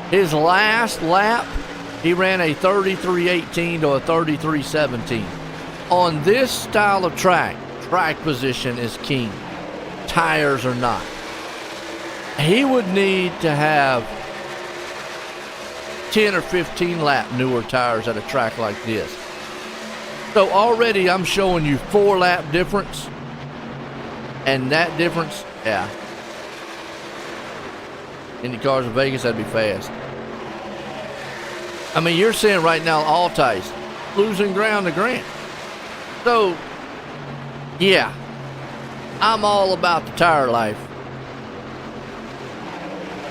his last lap, he ran a 33.18 to a 33.17. On this style of track position is king. Tires are not. He would need to have 10 or 15 lap newer tires at a track like this. So already I'm showing you 4 lap difference. And that difference, yeah. Any cars in Vegas, that'd be fast. I mean, you're seeing right now Altice losing ground to Grant. So, yeah, I'm all about the tire life.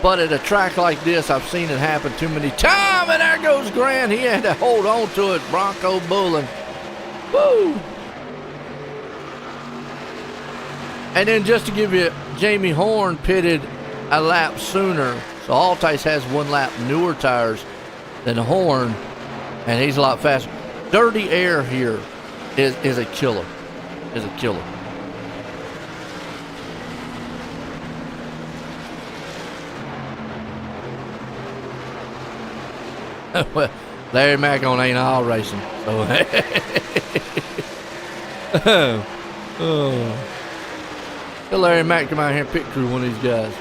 But at a track like this, I've seen it happen too many times. And there goes Grant. He had to hold on to it. Bronco Bullin. Woo! And then just to give you, Jamie Horn pitted a lap sooner. So Altice has 1 lap newer tires than Horn. And he's a lot faster. Dirty air here is a killer. Is a killer. Well, Larry Mack on ain't all racing. So oh. Let Larry Mack come out here and pit crew one of these guys.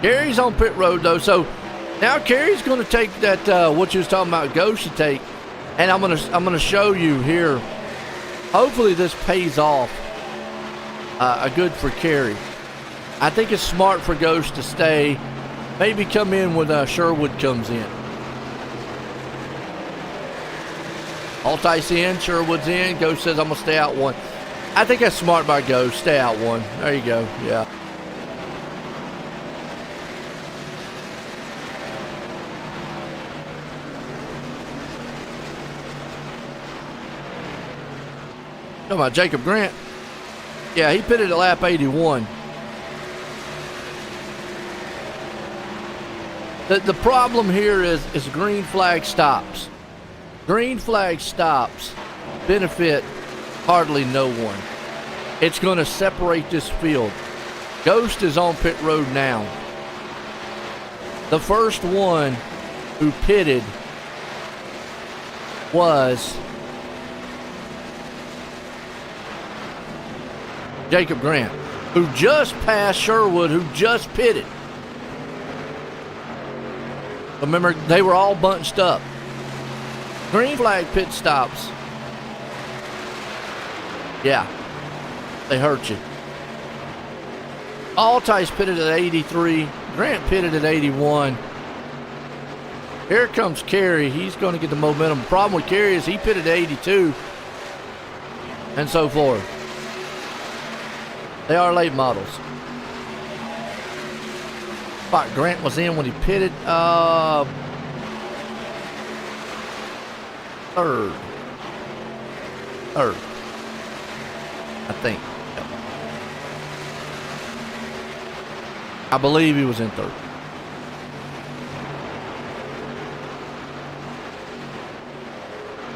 Gary's on pit road though, so now Kerry's going to take that what you was talking about Ghost to take, and I'm gonna show you here. Hopefully this pays off. A good for Kerry. I think it's smart for Ghost to stay. Maybe come in when Sherwood comes in. Altice in, Sherwood's in. Ghost says I'm gonna stay out 1. I think that's smart by Ghost. Stay out 1. There you go. Yeah. Talking about Jacob Grant. Yeah, he pitted at lap 81. The problem here is green flag stops. Green flag stops benefit hardly no one. It's going to separate this field. Ghost is on pit road now. The first one who pitted was Jacob Grant, who just passed Sherwood, who just pitted. Remember, they were all bunched up. Green flag pit stops. Yeah, they hurt you. Altice pitted at 83. Grant pitted at 81. Here comes Kerry. He's going to get the momentum. The problem with Kerry is he pitted at 82. And so forth. They are late models. But Grant was in when he pitted. Third, I think. Yep. I believe he was in third.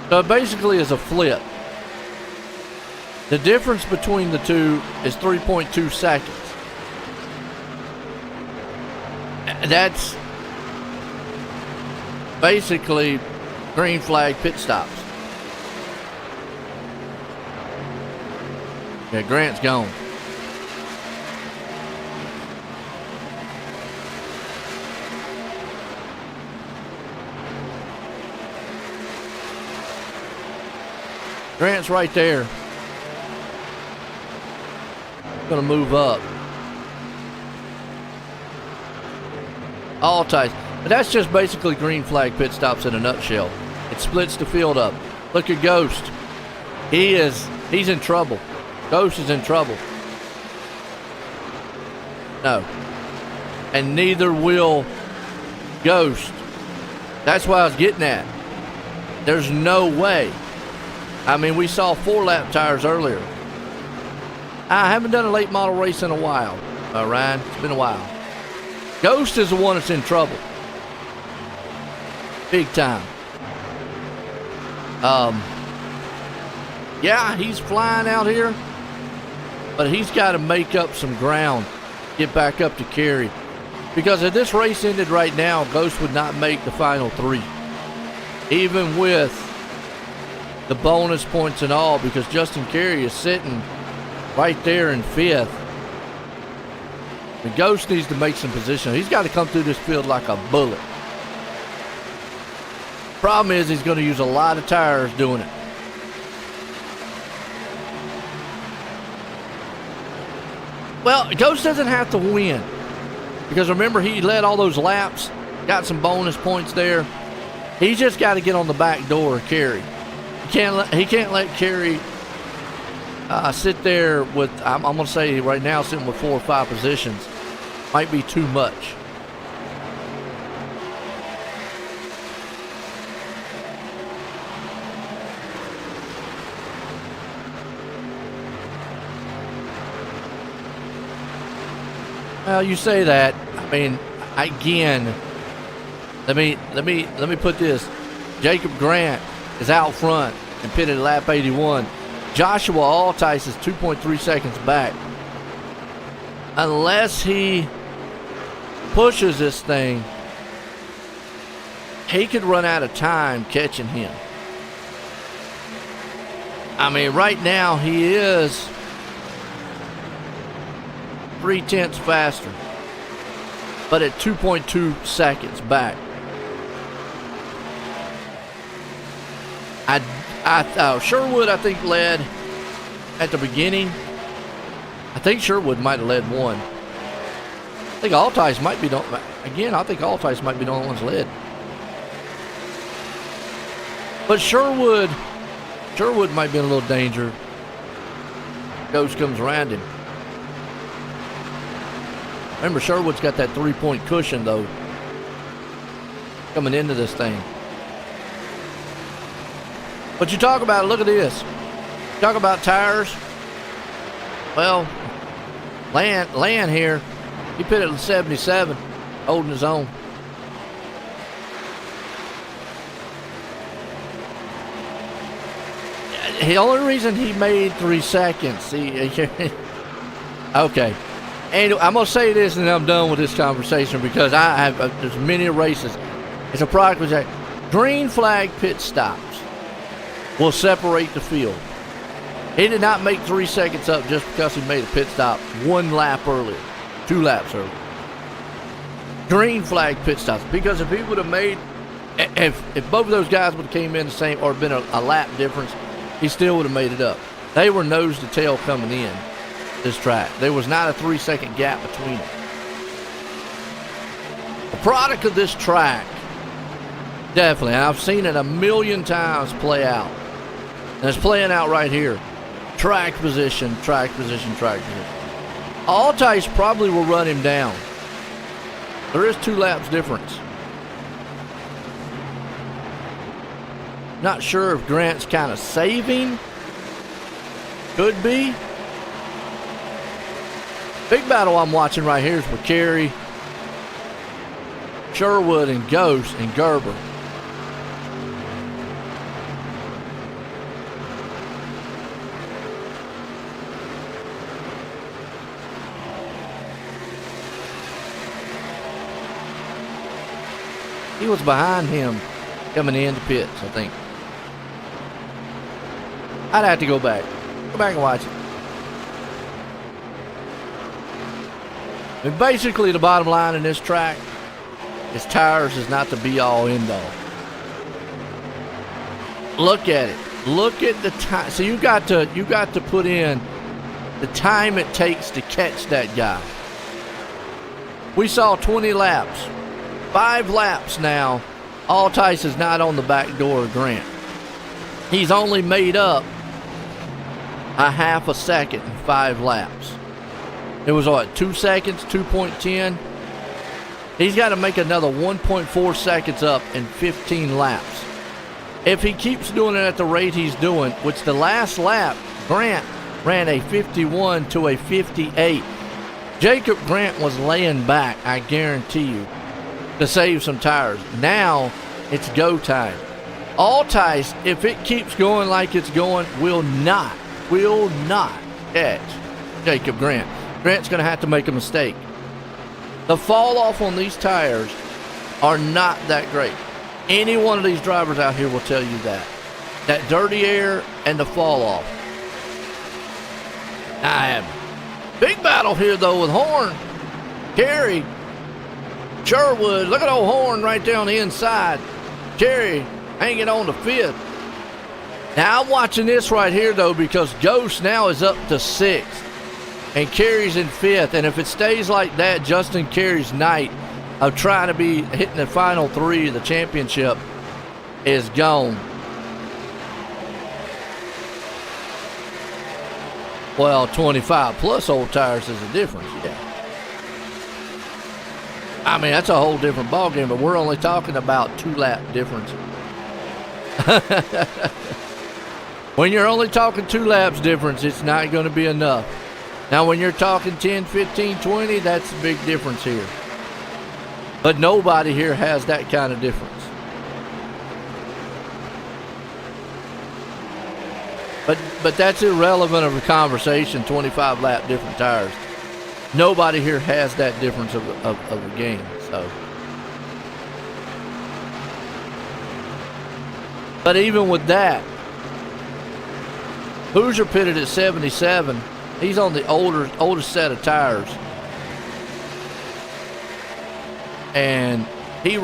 So it basically is a flip. The difference between the two is 3.2 seconds. That's basically green flag pit stops. Yeah, Grant's gone. Grant's right there. Gonna move up. All ties. But that's just basically green flag pit stops in a nutshell. It splits the field up. Look at Ghost. He's in trouble. Ghost is in trouble. No. And neither will Ghost. That's what I was getting at. There's no way. I mean, we saw 4-lap tires earlier. I haven't done a late model race in a while, Ryan. It's been a while. Ghost is the one that's in trouble. Big time. Yeah, he's flying out here, but he's got to make up some ground, get back up to Kerry. Because if this race ended right now, Ghost would not make the final 3. Even with the bonus points and all, because Justin Kerry is sitting right there in 5th. The Ghost needs to make some position. He's got to come through this field like a bullet. Problem is he's going to use a lot of tires doing it. Well, Ghost doesn't have to win. Because remember, he led all those laps, got some bonus points there. He's just got to get on the back door of Kerry. He can't let Kerry sit there with, I'm going to say right now, sitting with 4 or 5 positions. Might be too much. Well, you say that. I mean, again, let me put this. Jacob Grant is out front and pitted at lap 81. Joshua Altice is 2.3 seconds back. Unless he pushes this thing, he could run out of time catching him. I mean, right now he is 0.3 faster, but at 2.2 seconds back. Sherwood, I think, led at the beginning. I think Sherwood might have led 1. I think Altice might be the, again, I think Altice might be the only ones led. But Sherwood might be in a little danger. Ghost comes around him. Remember, Sherwood's got that 3-point cushion, though, coming into this thing. But you talk about, look at this. Talk about tires. Well, Land here, he pitted at 77, holding his own. The only reason he made 3 seconds, okay. And I'm gonna say this, and I'm done with this conversation because I have there's many races. It's a product which green flag pit stops will separate the field. He did not make 3 seconds up just because he made a pit stop 1 lap earlier, 2 laps earlier. Green flag pit stops, because if he would have made, if both of those guys would have came in the same or been a lap difference, he still would have made it up. They were nose to tail coming in this track. There was not a 3-second gap between them. The product of this track, definitely, and I've seen it a million times play out. And it's playing out right here. Track position, track position, track position. Altice probably will run him down. There is 2 laps difference. Not sure if Grant's kind of saving. Could be. Big battle I'm watching right here is with Kerry, Sherwood, and Ghost, and Gerber. He was behind him coming into pits, I think. I'd have to go back. Go back and watch it. I mean, basically, the bottom line in this track is tires is not the be-all, end-all. Look at it. Look at the time. So you got to put in the time it takes to catch that guy. We saw 20 laps. 5 laps now. Altice is not on the back door of Grant. He's only made up a half a second in 5 laps. It was what, 2 seconds, 2.10? He's got to make another 1.4 seconds up in 15 laps. If he keeps doing it at the rate he's doing, which the last lap, Grant ran a 51 to a 58. Jacob Grant was laying back, I guarantee you, to save some tires. Now it's go time. Altice, if it keeps going like it's going, will not catch Jacob Grant. Grant's going to have to make a mistake. The fall off on these tires are not that great. Any one of these drivers out here will tell you that. That dirty air and the fall off. Big battle here though with Horn, Kerry, Sherwood. Look at old Horn right there on the inside. Kerry hanging on to 5th. Now I'm watching this right here though, because Ghost now is up to 6th and Kerry's in 5th. And if it stays like that, Justin Kerry's night of trying to be hitting the final 3 of the championship is gone. Well, 25 plus old tires is a difference, yeah. I mean, that's a whole different ballgame, but we're only talking about 2-lap difference. When you're only talking 2 laps difference, it's not going to be enough. Now, when you're talking 10, 15, 20, that's a big difference here. But nobody here has that kind of difference. But that's irrelevant of a conversation, 25 lap different tires. Nobody here has that difference of a game. So, but even with that, Hoosier pitted at 77. He's on the oldest set of tires. And he's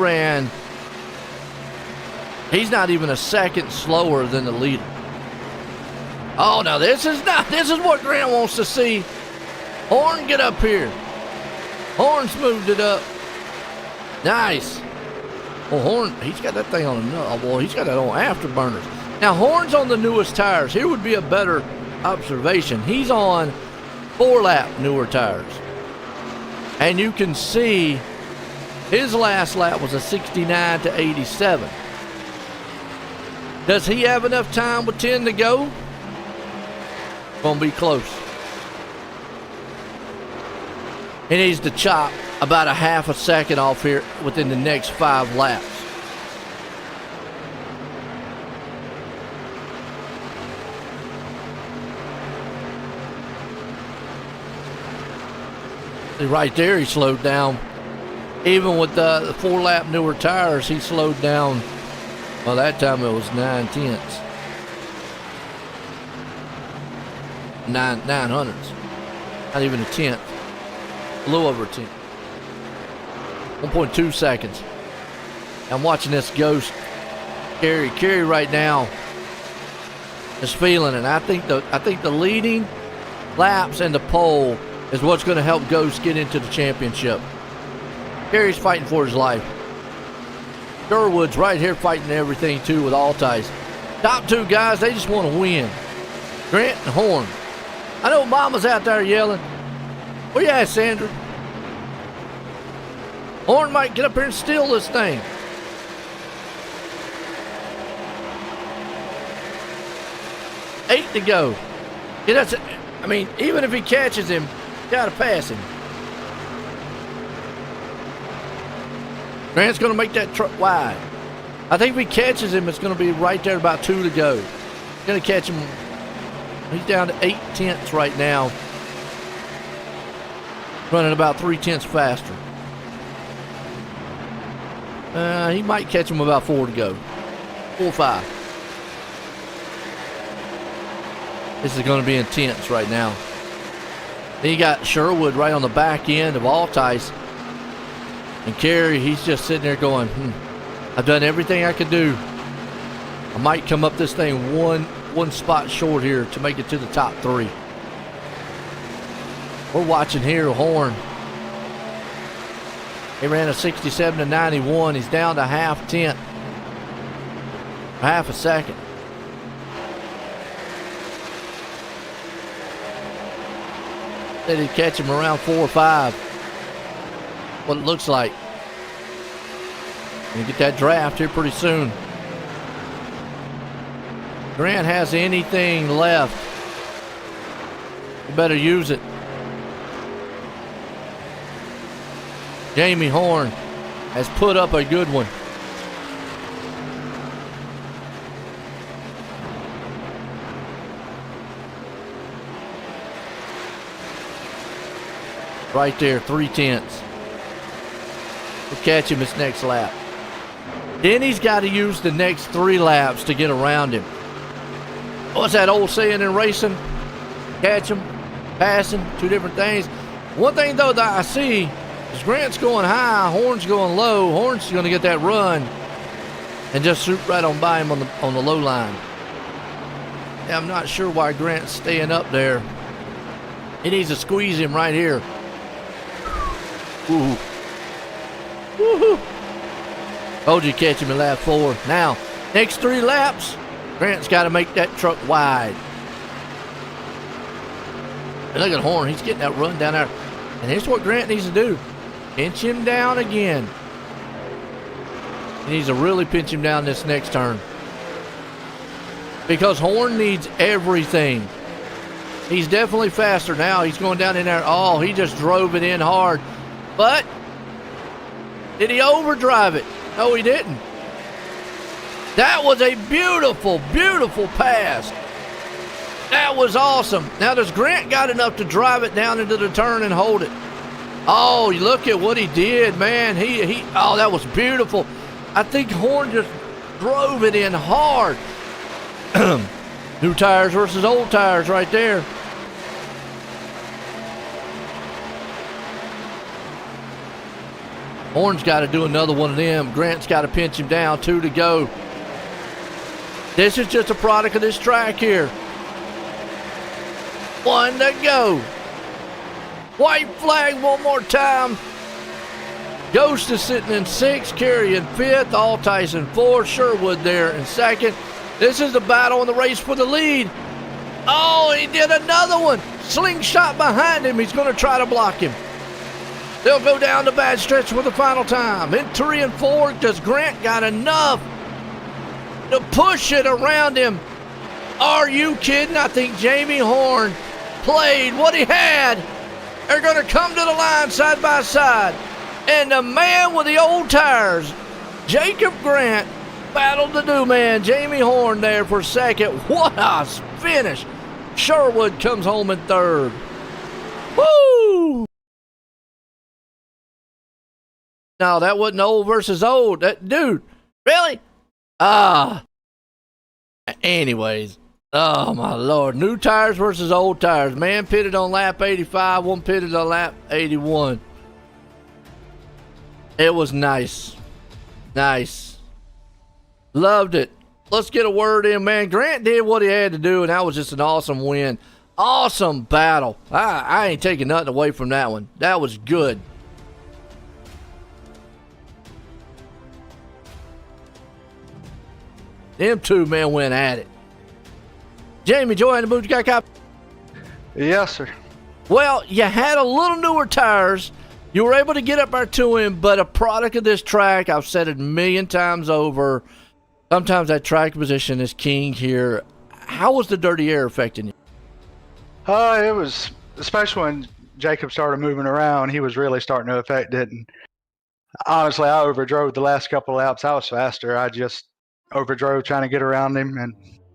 not even a second slower than the leader. Oh, now this is what Grant wants to see. Horn, get up here. Horn's moved it up. Nice. Well, Horn, he's got that thing on another. Well, he's got that on afterburners. Now, Horn's on the newest tires. Here would be a better observation. He's on 4-lap newer tires. And you can see his last lap was a 69 to 87. Does he have enough time with 10 to go? Gonna be close. He needs to chop about a half a second off here within the next 5 laps. See, right there he slowed down. Even with the 4-lap newer tires, he slowed down. Well, that time it was 9/10. 900s. Not even a tenth. A little over a tenth. 1.2 seconds. I'm watching this Ghost Kerry right now is feeling it. I think the leading laps and the pole is what's going to help Ghost get into the championship. Kerry's fighting for his life. Sherwood's right here fighting everything too with Altice. Top 2 guys, they just want to win. Grant and Horn. I know Mama's out there yelling. Where you at, Sandra? Horn might get up here and steal this thing. Eight to go. Yeah, I mean, even if he catches him, Gotta pass him. Grant's gonna make that truck wide. I think if he catches him, it's gonna be right there, about 2 to go. He's gonna catch him. He's down to 8/10 right now. Running about 3/10 faster. He might catch him about 4 to go. 4-5. This is going to be intense right now. Then you got Sherwood right on the back end of Altice. And Kerry, he's just sitting there going, I've done everything I could do. I might come up this thing one spot short here to make it to the top 3. We're watching here, Horn. He ran a 67 to 91. He's down to half a second. Said he'd catch him around 4 or 5. What it looks like. Gonna get that draft here pretty soon. Grant has anything left, you better use it. Jamie Horn has put up a good one. Right there, 3/10. We'll catch him this next lap. Then he's got to use the next 3 laps to get around him. What's that old saying in racing? Catch him, passing, 2 different things. One thing though that I see is Grant's going high, Horn's going low. Horn's going to get that run and just shoot right on by him on the low line. Yeah, I'm not sure why Grant's staying up there. He needs to squeeze him right here. Ooh. Woohoo. Told you catch him in lap 4. Now, next 3 laps, Grant's got to make that truck wide. And look at Horn. He's getting that run down there. And here's what Grant needs to do. Pinch him down again. He needs to really pinch him down this next turn. Because Horn needs everything. He's definitely faster now. He's going down in there. Oh, he just drove it in hard. But did he overdrive it? No, he didn't. That was a beautiful, beautiful pass. That was awesome. Now, does Grant got enough to drive it down into the turn and hold it? Oh, look at what he did, man. Oh, that was beautiful. I think Horn just drove it in hard. New tires versus old tires right there. Horn's got to do another one of them. Grant's got to pinch him down. 2 to go. This is just a product of this track here. 1 to go. White flag one more time. Ghost is sitting in 6th, Kerry in 5th, Altice in 4th, Sherwood there in 2nd. This is the battle in the race for the lead. Oh, he did another one. Slingshot behind him. He's going to try to block him. They'll go down the bad stretch for the final time. In 3 and 4, does Grant got enough to push it around him? Are you kidding? I think Jamie Horn played what he had. They're going to come to the line side by side. And the man with the old tires, Jacob Grant, battled the new man, Jamie Horn, there for 2nd. What a finish. Sherwood comes home in 3rd. Woo! No, that wasn't old versus old. Dude, really? Anyways. Oh, my Lord. New tires versus old tires. Man pitted on lap 85. One pitted on lap 81. It was nice. Nice. Loved it. Let's get a word in, man. Grant did what he had to do, and that was just an awesome win. Awesome battle. I ain't taking nothing away from that one. That was good. Them 2 men went at it. Jamie, Joanne, the Boots, you got a copy? Yes, sir. Well, you had a little newer tires. You were able to get up there to him, but a product of this track, I've said it a million times over, sometimes that track position is king here. How was the dirty air affecting you? It was, especially when Jacob started moving around, he was really starting to affect it. And honestly, I overdrove the last couple of laps. I was faster. I just overdrove trying to get around him and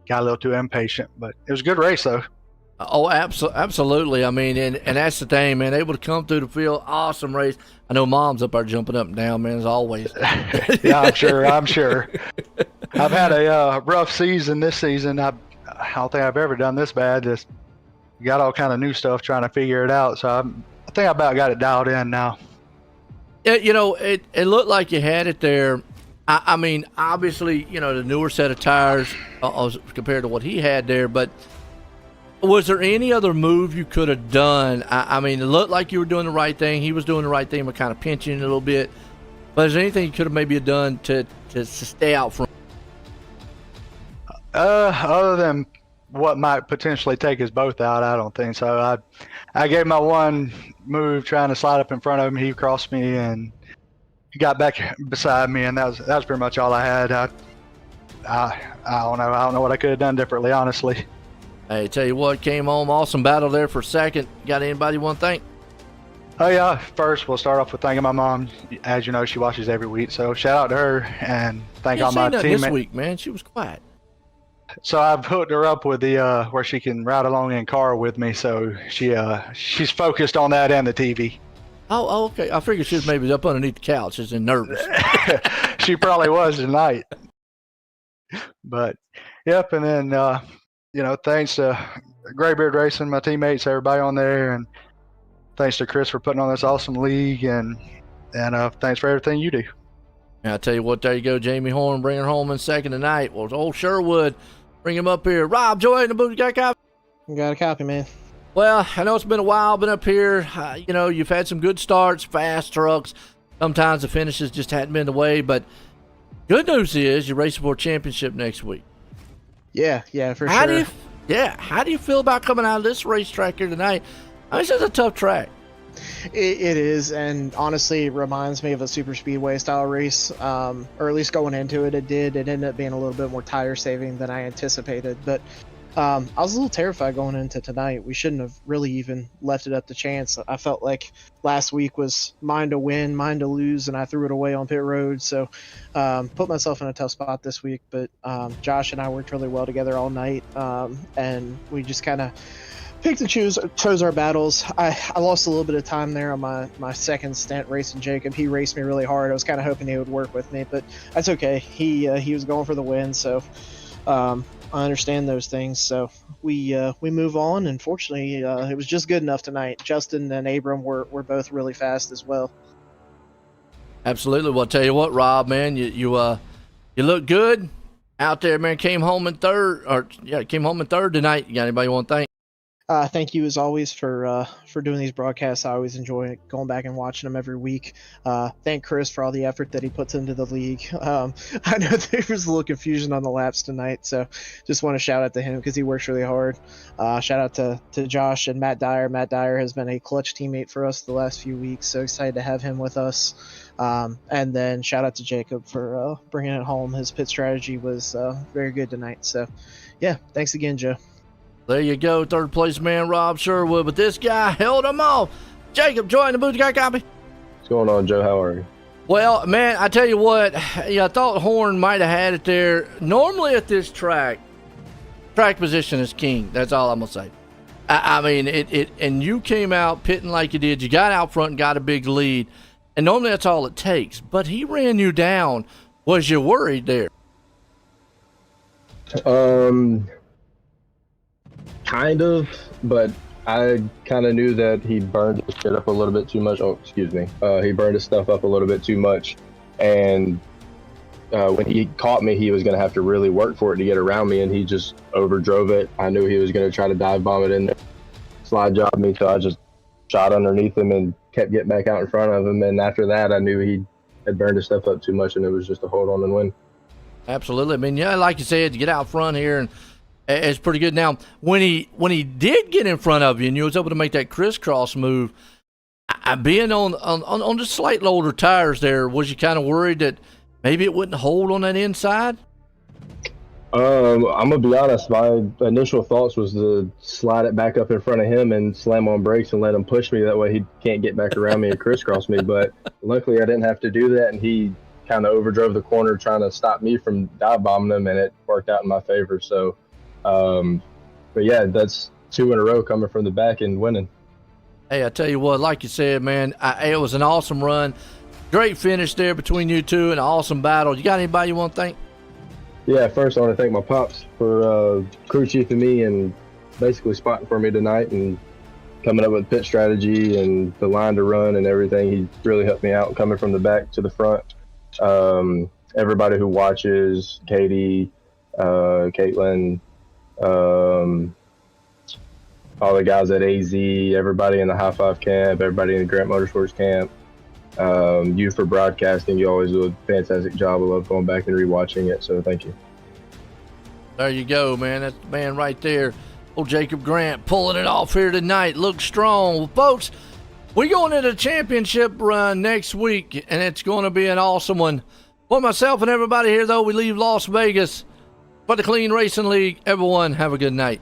got a little too impatient. But it was a good race, though. Oh, absolutely. I mean, and that's the thing, man. Able to come through the field, awesome race. I know Mom's up there jumping up and down, man, as always. Yeah, I'm sure. I'm sure. I've had a rough season this season. I don't think I've ever done this bad. Just got all kind of new stuff trying to figure it out. So I think I about got it dialed in now. Yeah, you know, it looked like you had it there. I mean, obviously, you know, the newer set of tires compared to what he had there, but was there any other move you could have done? I mean, it looked like you were doing the right thing. He was doing the right thing, but kind of pinching a little bit. But is there anything you could have maybe done to stay out from? Other than what might potentially take us both out, I don't think so. I gave my one move trying to slide up in front of him. He crossed me and he got back beside me, and that was pretty much all I had. I don't know. I don't know what I could have done differently, honestly. Hey, tell you what, came home, awesome battle there for second. Got anybody you want to thank? Oh yeah, first we'll start off with thanking my mom. As you know, she watches every week, so shout out to her and thank all my teammates. This week, man, she was quiet. So I've hooked her up with the where she can ride along in car with me, so she's focused on that and the TV. Oh, okay. I figured she was maybe up underneath the couch, just nervous. She probably was tonight. But yep, and then thanks to Graybeard Racing, my teammates, everybody on there, and thanks to Chris for putting on this awesome league, and thanks for everything you do. And I tell you what, there you go, Jamie Horn, bring her home in second tonight. Well, old Sherwood, bring him up here. Rob Joy in the booth, got a copy? Got a copy, man. Well, I know it's been a while, been up here. You've had some good starts, fast trucks. Sometimes the finishes just hadn't been the way, but good news is you're racing for a championship next week. Yeah, for how sure. How do you feel about coming out of this racetrack here tonight? I mean, this is a tough track. It is, and honestly, it reminds me of a super speedway style race, or at least going into it, it did. It ended up being a little bit more tire saving than I anticipated, but I was a little terrified going into tonight. We shouldn't have really even left it up to chance. I felt like last week was mine to win, mine to lose, and I threw it away on pit road. So put myself in a tough spot this week. But Josh and I worked really well together all night, and we just kind of picked and chose our battles. I lost a little bit of time there on my second stint racing Jacob. He raced me really hard. I was kind of hoping he would work with me, but that's okay. He was going for the win, so I understand those things. So we move on, and fortunately it was just good enough tonight. Justin and Abram were both really fast as well. Absolutely. Well, I'll tell you what, Rob, man, you look good out there, man. Came home in third tonight. You got anybody you want to thank? Thank you as always for doing these broadcasts. I always enjoy going back and watching them every week. Thank Chris for all the effort that he puts into the league. I know there was a little confusion on the laps tonight, so just want to shout out to him because he works really hard. Shout out to Josh and Matt Dyer. Matt Dyer has been a clutch teammate for us the last few weeks, so excited to have him with us. And then shout out to Jacob for bringing it home. His pit strategy was very good tonight. So, yeah, thanks again, Joe. There you go, third place man Rob Sherwood, but this guy held him off. Jacob, join the booth, got a copy? What's going on, Joe? How are you? Well, man, I tell you what, I thought Horn might have had it there. Normally at this track position is king. That's all I'm gonna say. I mean, and you came out pitting like you did. You got out front and got a big lead, and normally that's all it takes. But he ran you down. Was you worried there? Kind of, but I kind of knew that he burned his shit up a little bit too much. Oh, excuse me. He burned his stuff up a little bit too much, and when he caught me, he was going to have to really work for it to get around me, and he just overdrove it. I knew he was going to try to dive bomb it in there, slide job me, so I just shot underneath him and kept getting back out in front of him, and after that, I knew he had burned his stuff up too much, and it was just a hold on and win. Absolutely. I mean, yeah, like you said, to get out front here, and it's pretty good. Now, when he did get in front of you and you was able to make that crisscross move, being on the slightly older tires there, was you kind of worried that maybe it wouldn't hold on that inside? I'm gonna be honest. My initial thoughts was to slide it back up in front of him and slam on brakes and let him push me. That way he can't get back around me and crisscross me. But luckily I didn't have to do that, and he kind of overdrove the corner trying to stop me from dive bombing him, and it worked out in my favor. So, but yeah, that's 2 in a row coming from the back and winning. Hey, I tell you what, like you said, man, it was an awesome run. Great finish there between you two, and an awesome battle. You got anybody you want to thank? Yeah, first I want to thank my pops for crew chiefing me and basically spotting for me tonight and coming up with pit strategy and the line to run and everything. He really helped me out coming from the back to the front. Everybody who watches, Katie, Caitlin, all the guys at AZ, everybody in the High Five camp, everybody in the Grant Motorsports camp, you for broadcasting. You always do a fantastic job. I love going back and rewatching it, so thank you. There you go, man. That's the man right there. Old Jacob Grant pulling it off here tonight. Looks strong. Well, folks, we're going into the championship run next week, and it's going to be an awesome one. For myself and everybody here, though, we leave Las Vegas for the Clean Racing League. Everyone, have a good night.